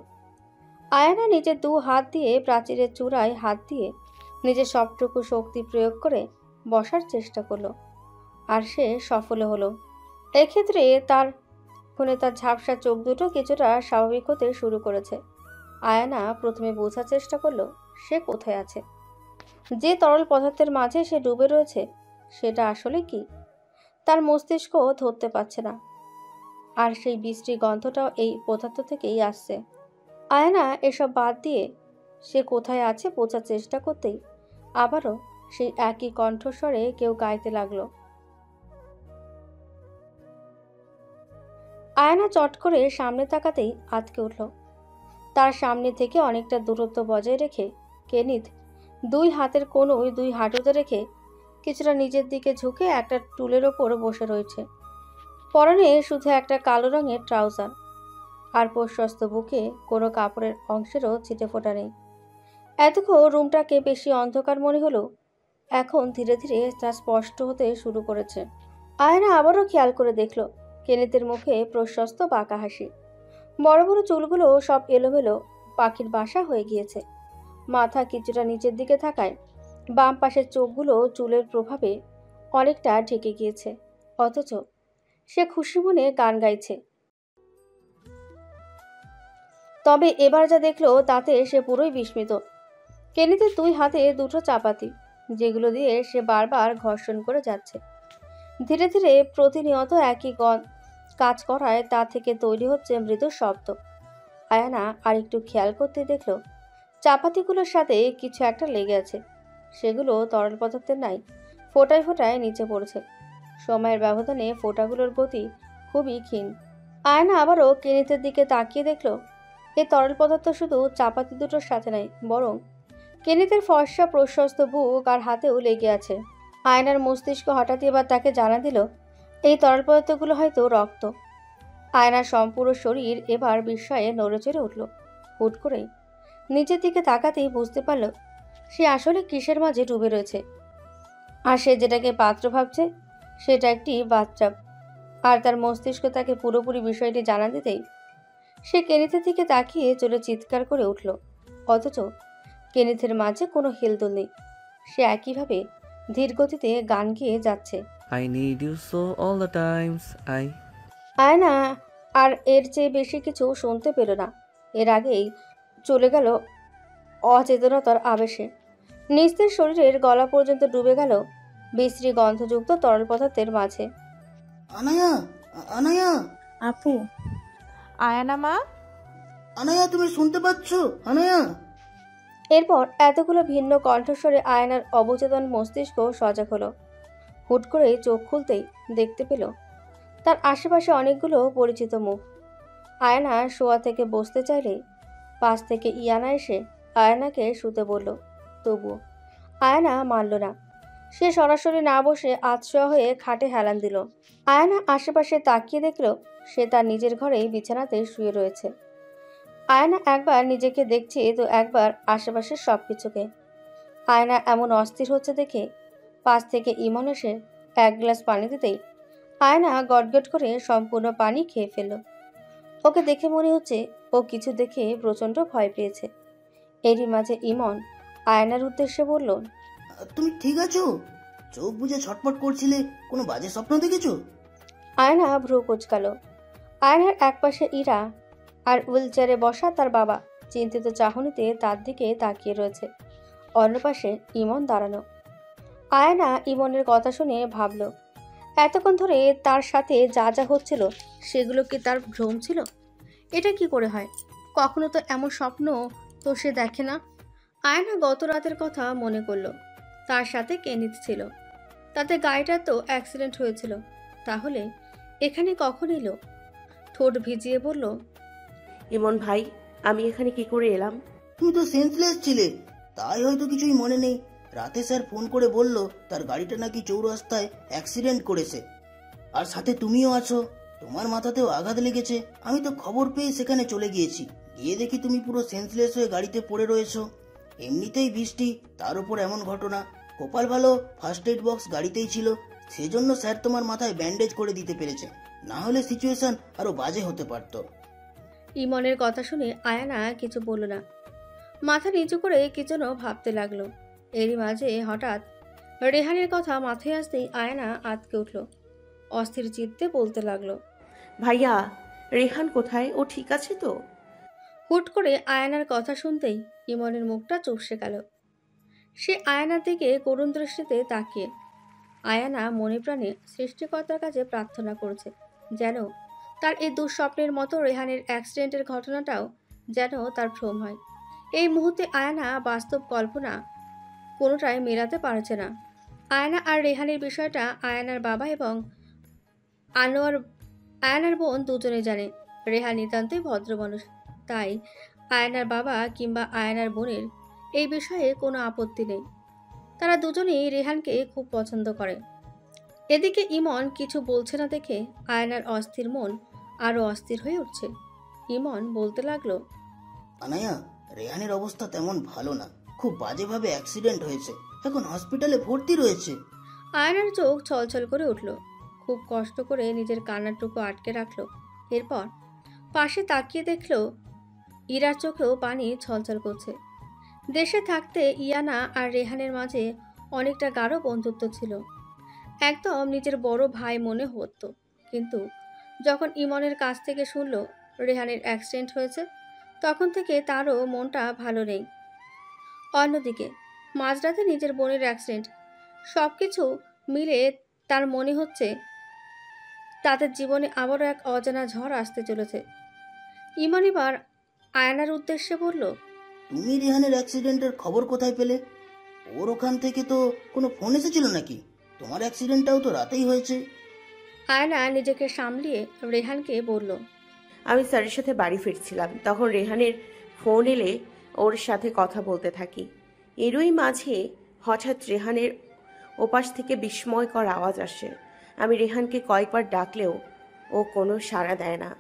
আয়ানা নিজের দু হাত দিয়ে প্রাচীরের চূড়ায় হাত দিয়ে নিজের সবটুকু শক্তি প্রয়োগ করে বসার চেষ্টা করলো। আর সে সফল হলো। এক্ষেত্রে তার ঝাপসা চোখ দুটো কিছুটা স্বাভাবিক হতে শুরু করেছে। আয়ানা প্রথমে বোঝার চেষ্টা করলো সে কোথায় আছে। যে তরল পদার্থের মাঝে সে ডুবে রয়েছে সেটা আসলে কি তার মস্তিষ্ক ধরতে পারছে না। আর সেই বিশ্রী গন্ধটাও এই পদার্থ থেকেই আসছে। আয়না এসব বাদ দিয়ে সে কোথায় আছে বোঝার চেষ্টা করতেই আবারও সেই একই কণ্ঠস্বরে কেউ গাইতে লাগলো। আয়না চট করে সামনে তাকাতেই আঁতকে উঠল। তার সামনে থেকে অনেকটা দূরত্ব বজায় রেখে কেনিথ দুই হাতের কোনোই দুই হাঁটুতে রেখে কিছুটা নিজের দিকে ঝুঁকে একটা টুলের ওপর বসে রয়েছে। পরনে শুধু একটা কালো রঙের ট্রাউজার, আর প্রশস্ত বুকে কোনো কাপড়ের অংশেরও ছিটে ফোটা নেই। এতক্ষণ রুমটাকে বেশি অন্ধকার মনে হলো এখন ধীরে ধীরে তা স্পষ্ট হতে শুরু করেছে। আয়না আবারও খেয়াল করে দেখল কেনিথের মুখে প্রশস্ত বাঁকা হাসি। বড় বড় চুলগুলো সব এলোমেলো পাখির বাসা হয়ে গিয়েছে। মাথা কিছুটা নিচের দিকে থাকায় বাম পাশের চোখগুলো চুলের প্রভাবে অনেকটা ঢেকে গিয়েছে, অথচ সে খুশি মনে গান গাইছে। তবে এবার যা দেখলো তাতে সে পুরোই বিস্মিত। কেনিথের দুই হাতে দুটো চাপাতি, যেগুলো দিয়ে সে বারবার ঘর্ষণ করে যাচ্ছে। ধীরে ধীরে প্রতিনিয়ত একই কাজ করায় তা থেকে তৈরি হচ্ছে মৃদু শব্দ। আয়ানা আর একটু খেয়াল করতে দেখল চাপাতিগুলোর সাথে কিছু একটা লেগে আছে। সেগুলো তরল পদার্থের নাই ফোটায় ফোটায় নিচে পড়ছে। সময়ের ব্যবধানে ফোঁটাগুলোর গতি খুবই ক্ষীণ। আয়না আবারও কেনিথের দিকে তাকিয়ে দেখল এই তরল পদার্থ শুধু চাপাতি দুটোর সাথে নাই, বরং কেনিথের ফর্সা প্রশস্ত বুক আর হাতেও লেগে আছে। আয়নার মস্তিষ্ক হঠাৎ এবার তাকে জানা দিল এই তরল পদার্থগুলো হয়তো রক্ত। আয়নার সম্পূর্ণ শরীর এবার বিস্ময়ে নড়েচড়ে উঠল। হুট করে নিচের দিকে তাকাতেই বুঝতে পারল সে আসলে কিসের মাঝে ডুবে রয়েছে। আর সে যেটাকে পাত্র ভাবছে সেটা একটি বাথটাব। আর তার মস্তিষ্ক তাকে পুরোপুরি বিষয়টি জানা দিতেই সে কেনিথের দিকে তাকিয়ে চলে চিৎকার করে উঠল। অথচ কেনিথের মাঝে কোনো হেলদোল নেই। সে একইভাবে ধীর গতিতে গান গেয়ে যাচ্ছে। I need you so all the times আয়না আর এর চেয়ে বেশি কিছু শুনতে পেল না। এর আগেই চলে গেল অচেতনতার আবেশে। নিস্তেজ শরীরের গলা পর্যন্ত ডুবে গেল বিশ্রী গন্ধযুক্ত তরল পদার্থের মাঝে। আনায়া, আনায়া, আপু, আয়ানা মা, আনায়া, তুমি শুনতে পাচ্ছ? আনায়া। এরপর এতগুলো ভিন্ন কণ্ঠস্বরে আয়নার অবচেতন মস্তিষ্ক সজাগ হলো। হুট করে চোখ খুলতেই দেখতে পেল তার আশেপাশে অনেকগুলো পরিচিত মুখ। আয়না শোয়া থেকে বসতে চাইলে পাশ থেকে ইয়ানা এসে আয়নাকে শুতে বলল। তবুও আয়না মানল না। সে সরাসরি না বসে আতশোয়া হয়ে খাটে হেলান দিল। আয়না আশেপাশে তাকিয়ে দেখল সে তার নিজের ঘরেই বিছানাতে শুয়ে রয়েছে। আয়না একবার নিজেকে দেখছে তো একবার আশেপাশের সব কিছুকে। আয়না এমন অস্থির হচ্ছে দেখে পাশ থেকে ইমন এসে এক গ্লাস পানি দিতেই আয়না গটগট করে সম্পূর্ণ পানি খেয়ে ফেলল। ওকে দেখে মনে হচ্ছে ও কিছু দেখে প্রচণ্ড ভয় পেয়েছে। এরই মাঝে ইমন আয়নার উদ্দেশ্যে বলল, তুমি ঠিক আছো? চোখ বুজে ছটফট করছিলে, কোনো বাজে স্বপ্ন দেখেছো? আয়না ভ্রু কুঁচকাল। আয়নার একপাশে ইরা আর হুইলচেয়ারে বসা তার বাবা চিন্তিত চাহনিতে তার দিকে তাকিয়ে রয়েছে। অন্য পাশে ইমন দাঁড়ানো। আয়না ইমনের কথা শুনে ভাবল এতক্ষণ ধরে তার সাথে যা যা হচ্ছিল সেগুলো কি তার ভ্রম ছিল? এটা কি করে হয়? কখনো তো এমন স্বপ্ন তো সে দেখে না। আয়না গত রাতের কথা মনে করলো। তার সাথে কেনিথ ছিল, তাতে গাড়িটার তো অ্যাক্সিডেন্ট হয়েছিল। তাহলে এখানে কখন এলো? ঠোঁট ভিজিয়ে বলল, ইমন ভাই, আমি এখানে কি করে এলাম? তুমি তো সেন্সলেস ছিলে, তাই হয়তো কিছুই মনে নেই। রাতে স্যার ফোন করে বলল তার গাড়িটা নাকি চৌরাস্তায় অ্যাক্সিডেন্ট করেছে, আর সাথে তুমিও আছো। তোমার মাথাতেও আঘাত লেগেছে। আমি তো খবর পেয়ে সেখানে চলে গিয়েছি। গিয়ে দেখি তুমি পুরো সেন্সলেস হয়ে গাড়িতে পড়ে রয়েছো। এমনিতেই বৃষ্টি, তার উপর এমন ঘটনা। কপাল ভালো ফার্স্ট এড বক্স গাড়িতেই ছিল, সেজন্য স্যার তোমার মাথায় ব্যান্ডেজ করে দিতে পেরেছে। না হলে সিচুয়েশন আরো বাজে হতে পারত। ইমনের কথা শুনে আয়না কিছু বলল না। মাথা নিচু করে কি যেন ভাবতে লাগলো। এরই মাঝে হঠাৎ রেহানের কথা মাথায় আসতেই আয়না আঁতকে উঠল। অস্থির চিত্তে বলতে লাগলো। ভাইয়া, রেহান কোথায়? ও ঠিক আছে তো? হুট করে আয়নার কথা শুনতেই ইমনের মুখটা চুপসে গেল। সে আয়নার দিকে করুণ দৃষ্টিতে তাকিয়ে আয়ানা মনে প্রাণে সৃষ্টিকর্তার কাছে প্রার্থনা করছে যেন তার এই দুঃস্বপ্নের মতো রেহানের অ্যাক্সিডেন্টের ঘটনাটাও যেন তার ভ্রম হয়। এই মুহূর্তে আয়ানা বাস্তব কল্পনা কোনোটাই মেলাতে পারছে না। আয়না আর রেহানের বিষয়টা আয়ানার বাবা এবং আনোয়ার আয়নার বোন দুজনে জানে। রেহান নিতান্তই ভদ্র মানুষ, তাই আয়নার বাবা কিংবা আয়নার বোনের এই বিষয়ে কোনো আপত্তি নেই। তারা দুজনেই রেহানকে খুব পছন্দ করে। এদিকে ইমন কিছু বলছে না দেখে আয়নার অস্থির মন আরো অস্থির হয়ে উঠছে। ইমন বলতে লাগলো, আনায়া, রেহানের অবস্থা তেমন ভালো না, খুব বাজেভাবে অ্যাক্সিডেন্ট হয়েছে, এখন হসপিটালে ভর্তি রয়েছে। আয়নার চোখ ছলছল করে উঠল। খুব কষ্ট করে নিজের কান্নাটুকু আটকে রাখলো। এরপর পাশে তাকিয়ে দেখলো ইরার চোখেও পানি ছলছল করছে। দেশে থাকতে ইয়ানা আর রেহানের মাঝে অনেকটা গাঢ় বন্ধুত্ব ছিল, একদম নিজের বড় ভাই মনে হতো। কিন্তু যখন ইমনের কাছ থেকে শুনলো রেহানের অ্যাক্সিডেন্ট হয়েছে, তখন থেকে তারও মনটা ভালো নেই। অন্যদিকে মাঝরাতে নিজের বোনের অ্যাক্সিডেন্ট, সব কিছু মিলে তার মনে হচ্ছে তাদের জীবনে আবারও এক অজানা ঝড় আসতে চলেছে। ইমন এবার আয়নার উদ্দেশ্যে বলল, তুমি রেহানের অ্যাক্সিডেন্টের খবর কোথায় পেলে? ওর ওখান থেকে তো কোনো ফোন এসেছিল নাকি? তোমার অ্যাক্সিডেন্টটাও তো রাতেই হয়েছে। আয়না নিজেকে সামলিয়ে রেহানকে বলল, আমি স্যারের সাথে বাড়ি ফিরছিলাম, তখন রেহানের ফোন এলে ওর সাথে কথা বলতে থাকি। এরই মাঝে হঠাৎ রেহানের ওপাশ থেকে বিস্ময়কর আওয়াজ আসে। আমি রেহানকে কয়েকবার ডাকলেও ও কোনো সাড়া দেয় না।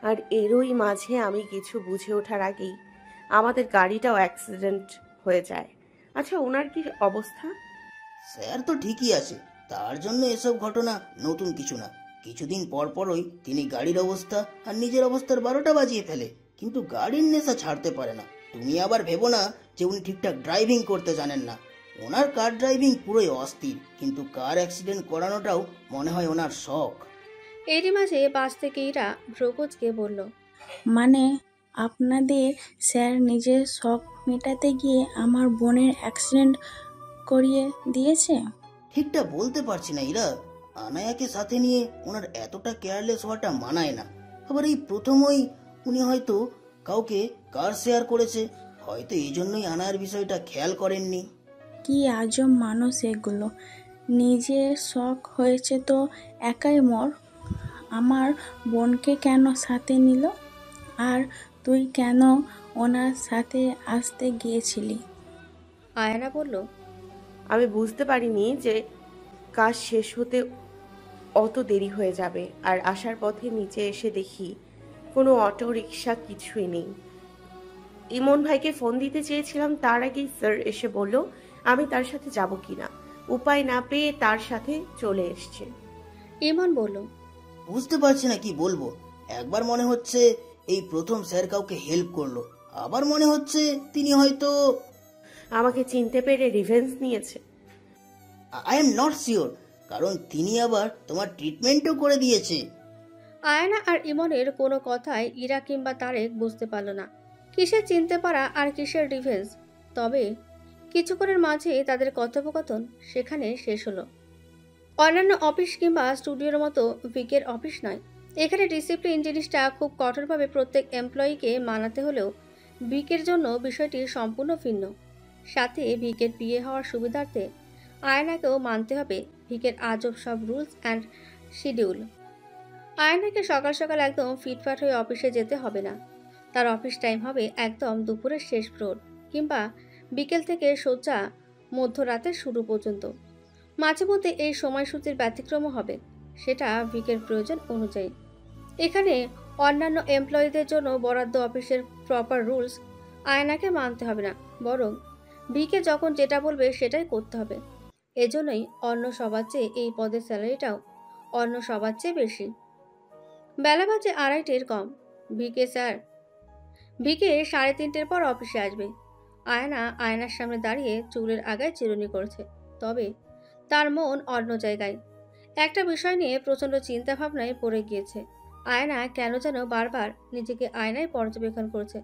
আর এরই মাঝে আমি কিছু বুঝে ওঠার আগেই আমাদের গাড়িটাও অ্যাক্সিডেন্ট হয়ে যায়। আচ্ছা, ওনার কি অবস্থা? স্যার তো ঠিকই আছে, তার জন্য এসব ঘটনা নতুন কিছু না। কিছুদিন পর পরই তিনি গাড়ির অবস্থা আর নিজের অবস্থার 12টা বাজিয়ে ফেলে, কিন্তু গাড়ির নেশা ছাড়তে পারে না। তুমি আবার ভেবো না যে উনি ঠিকঠাক ড্রাইভিং করতে জানেন না। ওনার কার ড্রাইভিং পুরোই অস্থির, কিন্তু কার অ্যাক্সিডেন্ট করানোটাও মনে হয় ওনার শখ। এরই মাঝে বাস থেকে ইরা ভ্রকুচকে বলল, মানে আপনাদের স্যার নিজের শখ মেটাতে গিয়ে আমার বোনের অ্যাক্সিডেন্ট করিয়ে দিয়েছে? ঠিকঠাক বলতে পারছি না ইরা, আনায়াকে সাথে নিয়ে ওনার এতটা কেয়ারলেস হওয়াটা মানায় না। আবার এই প্রথমই উনি হয়তো কাউকে কার শেয়ার করেছে, হয়তো এই জন্যই আনায়ার বিষয়টা খেয়াল করেননি। কি আজব মানুষ এগুলো! নিজের শখ হয়েছে তো একাই মর। আমার বোনকে কেন সাথে নিল? আর তুই কেন ওনার সাথে আসতে গিয়েছিলি? আয়না বলল, আমি বুঝতে পারিনি যে কাজ শেষ হতে অত দেরি হয়ে যাবে। আর আসার পথে নিচে এসে দেখি কোনো অটো রিক্সা কিছুই নেই। ইমন ভাইকে ফোন দিতে চেয়েছিলাম, তার আগেই স্যার এসে বলল আমি তার সাথে যাব কিনা। উপায় না পেয়ে তার সাথে চলে এসছে। ইমন বলল, বুঝতে পারছি না কি বলবো। একবার মনে হচ্ছে এই প্রথম স্যার কাউকে হেল্প করলো, আবার মনে হচ্ছে তিনি হয়তো আমাকে চিনতে পেরে রিভেঞ্জ নিয়েছে। আই এম নট শিওর, কারণ তিনি আবার তোমার ট্রিটমেন্টও করে দিয়েছে। আয়না আর ইমনের কোনো কথাই ইরা কিংবা তারেক বুঝতে পারল না, কিসের চিনতে পারা আর কিসের রিভেঞ্জ। তবে কিছুক্ষণের মাঝে তাদের কথোপকথন সেখানে শেষ হলো। অন্যান্য অফিস কিংবা স্টুডিওর মতো ভিকের অফিস নয়, এখানে ডিসিপ্লিন জিনিসটা খুব কঠোরভাবে প্রত্যেক এমপ্লয়িকে মানাতে হলেও ভিকের জন্য বিষয়টি সম্পূর্ণ ভিন্ন। সাথে ভিকের বিয়ে হওয়ার সুবিধার্থে আয়নাকেও মানতে হবে ভিকের আজব সব রুলস অ্যান্ড শিডিউল। আয়নাকে সকাল সকাল একদম ফিটফাট হয়ে অফিসে যেতে হবে না। তার অফিস টাইম হবে একদম দুপুরের শেষ প্রহর কিংবা বিকেল থেকে সোজা মধ্যরাতের শুরু পর্যন্ত। মাঝে মধ্যে এই সময়সূচির ব্যতিক্রমও হবে, সেটা ভিকের প্রয়োজন অনুযায়ী। এখানে অন্যান্য এমপ্লয়িদের জন্য বরাদ্দ অফিসের প্রপার রুলস আয়নাকে মানতে হবে না, বরং ভিকে যখন যেটা বলবে সেটাই করতে হবে। এজন্যই অন্য সবার চেয়ে এই পদের স্যালারিটাও অন্য সবার চেয়ে বেশি। বেলা বাজে 2:30 কম। ভিকে 3:30 পর অফিসে আসবে। আয়নার সামনে দাঁড়িয়ে চুলের আগায় চিরুনি করছে, তবে তার মন অন্য জায়গায়। একটা বিষয় নিয়ে প্রচণ্ড চিন্তা ভাবনায় পড়ে গিয়েছে। আয়না কেন যেন বারবার নিজেকে আয়নায় পর্যবেক্ষণ করছে।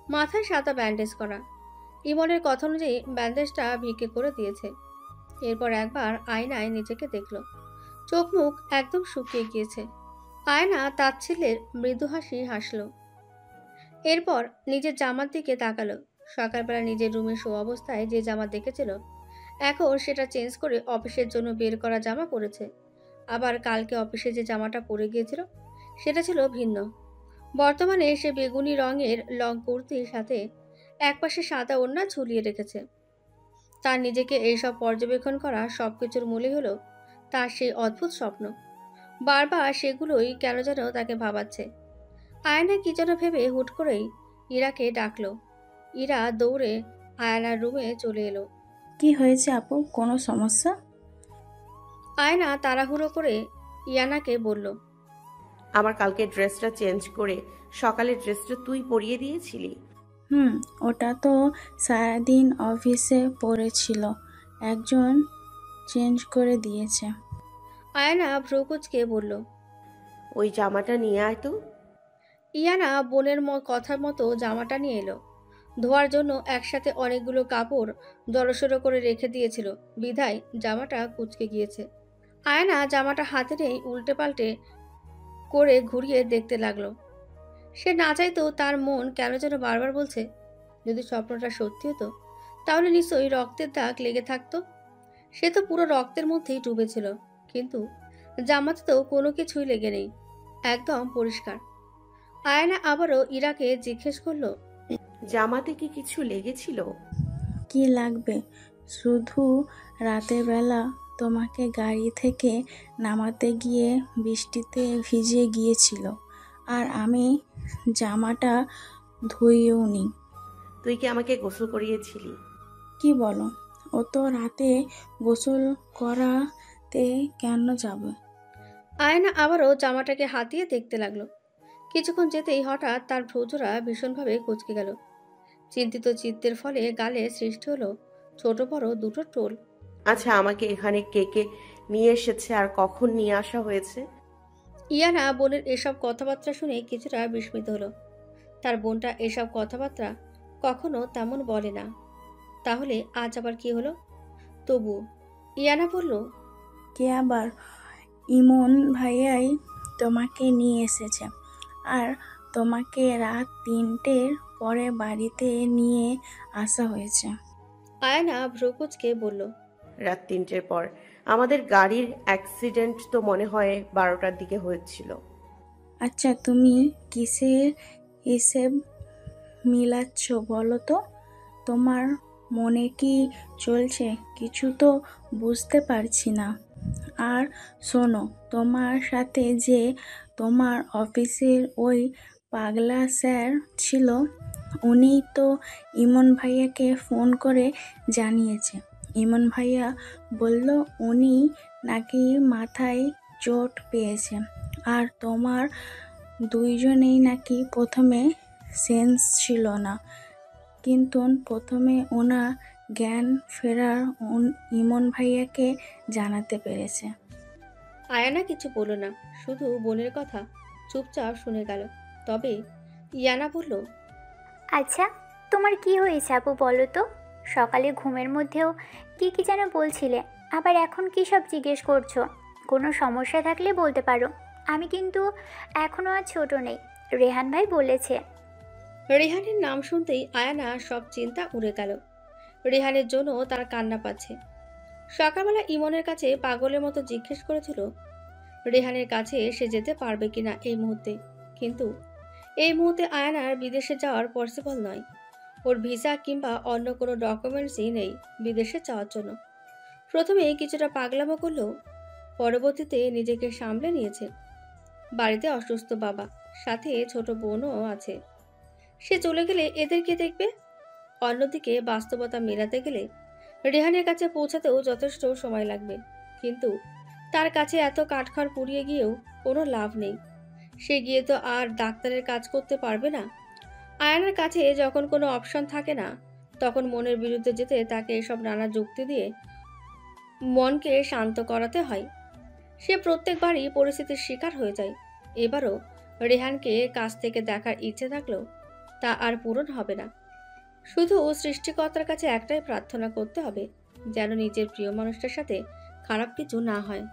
মাথায় সাদা ব্যান্ডেজ করা। ইমনের কথা অনুযায়ী ব্যান্ডেজটা ভিকে করে দিয়েছে। এরপর একবার আয়নায় নিজেকে দেখল। চোখ মুখ একদম শুকিয়ে গিয়েছে। আয়না তাচ্ছিল্যের মৃদু হাসি হাসল। এরপর নিজের জামার দিকে তাকালো। সকালবেলা নিজের রুমে শোয়া অবস্থায় যে জামা দেখেছিল, এখন সেটা চেঞ্জ করে অফিসের জন্য বের করা জামা পরেছে। আবার কালকে অফিসে যে জামাটা পরে গিয়েছিল সেটা ছিল ভিন্ন। বর্তমানে সে বেগুনি রঙের লং কুর্তির সাথে একপাশে সাদা ওড়না ঝুলিয়ে রেখেছে। তার নিজেকে এইসব পর্যবেক্ষণ করা সবকিছুর মূলে হলো তার সেই অদ্ভুত স্বপ্ন। বারবার সেগুলোই কেন যেন তাকে ভাবাচ্ছে। আয়না কি যেন ভেবে হুট করেই ইরাকে ডাকলো। ইরা দৌড়ে আয়নার রুমে চলে এলো। কি হয়েছে আপু, কোনো সমস্যা? আয়না তাড়াহুড়ো করে ইয়ানাকে বলল, আমার কালকে ড্রেসটা চেঞ্জ করে সকালের ড্রেসটা তুই পরিয়ে দিয়েছিলি। ওটা তো সারাদিন অফিসে পড়েছিল, একজন চেঞ্জ করে দিয়েছে। আয়না ভ্রুকুচকে বলল। ওই জামাটা নিয়ে আয় তো। ইয়ানা বোনের কথার মতো জামাটা নিয়ে এলো। ধোয়ার জন্য একসাথে অনেকগুলো কাপড় জড়সড়ো করে রেখে দিয়েছিল, বিধায় জামাটা কুচকে গিয়েছে। আয়না জামাটা হাতে নেই উল্টে পাল্টে করে ঘুরিয়ে দেখতে লাগলো। সে না চাইতেও তার মন কেন যেন বারবার বলছে, যদি স্বপ্নটা সত্যি হতো তাহলে নিশ্চয়ই রক্তের দাগ লেগে থাকতো। সে তো পুরো রক্তের মধ্যেই ডুবেছিল, কিন্তু জামাতে তো কোনো কিছুই লেগে নেই, একদম পরিষ্কার। আয়না আবারও ইরাকে জিজ্ঞেস করলো, জামাতে কি কিছু লেগেছিল? কি লাগবে, শুধু রাতের বেলা তোমাকে গাড়ি থেকে নামাতে গিয়ে বৃষ্টিতে ভিজে গিয়েছিল, আর আমি জামাটা ধুইও নি। তুই কি আমাকে গোসল করিয়েছিলি? কি বলো, ও তো রাতে গোসল করাতে কেন যাবে? আয়না আবারও জামাটাকে হাতিয়ে দেখতে লাগলো। কিছুক্ষণ যেতেই হঠাৎ তার ভ্রুজোড়া ভীষণভাবে কুঁচকে গেল। চিন্তিত চিত্তের ফলে গালে সৃষ্টি হলো ছোট বড় দুটো টোল। আচ্ছা, আমাকে এখানে কে কে নিয়ে এসেছে আর কখন নিয়ে আসা হয়েছে? ইয়ানা বোনের এসব কথাবার্তা শুনে কিছুটা বিস্মিত হলো। তার বোনটা এসব কথাবার্তা কখনো তেমন বলে না, তাহলে আজ আবার কি হলো? তবু ইয়ানা বলল, কে আবার? ইমন ভাইয়াই তোমাকে নিয়ে এসেছে, আর তোমাকে রাত 3টের পরে বাড়িতে নিয়ে আসা হয়েছে। আয়না ভ্রুকুচকে বলল, রাত 3টের পর? আমাদের গাড়ির অ্যাক্সিডেন্ট তো মনে হয় 12টার দিকে হয়েছিল। আচ্ছা, তুমি কিসের হিসেব মিলাচ্ছ বলো তো? তোমার মনে কি চলছে কিছু তো বুঝতে পারছি না। আর শোনো, তোমার সাথে যে তোমার অফিসের ওই পাগলা স্যার ছিল, উনি তো ইমন ভাইয়াকে ফোন করে জানিয়েছে। ইমন ভাইয়া বলল উনি নাকি মাথায় চোট পেয়েছে, আর তোমার দুইজনেই নাকি প্রথমে সেন্স ছিল না, কিন্তু প্রথমে ওনার জ্ঞান ফেরার ইমন ভাইয়াকে জানাতে পেরেছে। আয়ানা কিছু বলল না, শুধু বোনের কথা চুপচাপ শুনে গেল। তবে ইয়ানা বলল, আচ্ছা, তোমার কি হয়েছে আপু বলো তো? সকালে ঘুমের মধ্যেও কি কি যেন বলছিলে, আবার এখন কি সব জিজ্ঞেস করছো? কোনো সমস্যা থাকলে বলতে পারো, আমি কিন্তু এখনও আর ছোট নেই, রেহান ভাই বলেছে। রেহানের নাম শুনতেই আয়ানা সব চিন্তা উড়ে গেল। রেহানের জন্য তার কান্না পাচ্ছে। সকালবেলা ইমনের কাছে পাগলের মতো জিজ্ঞেস করেছিল রেহানের কাছে সে যেতে পারবে কিনা এই মুহূর্তে, কিন্তু এই মুহূর্তে আয়ানার বিদেশে যাওয়ার পসিবল নয়। ওর ভিসা কিংবা অন্য কোনো ডকুমেন্টসই নেই বিদেশে যাওয়ার জন্য। প্রথমে কিছুটা পাগলামো করলেও পরবর্তীতে নিজেকে সামলে নিয়েছে। বাড়িতে অসুস্থ বাবা, সাথে ছোট বোনও আছে। সে চলে গেলে এদেরকে দেখবে। অন্যদিকে বাস্তবতা মেলাতে গেলে রেহানের কাছে পৌঁছাতেও যথেষ্ট সময় লাগবে, কিন্তু তার কাছে এত কাঠখড় পুড়িয়ে গিয়েও কোনো লাভ নেই। সে গিয়ে তো আর ডাক্তারের কাজ করতে পারবে না। আয়নার কাছে যখন কোনো অপশন থাকে না, তখন মনের বিরুদ্ধে যেতে তাকে এসব নানা যুক্তি দিয়ে মনকে শান্ত করাতে হয়। সে প্রত্যেকবারই পরিস্থিতির শিকার হয়ে যায়। এবারও রেহানকে কাছ থেকে দেখার ইচ্ছে থাকলেও তা আর পূরণ হবে না। শুধু সৃষ্টিকর্তার কাছে একটাই প্রার্থনা করতে হবে, যেন নিজের প্রিয় মানুষটার সাথে খারাপ কিছু না হয়।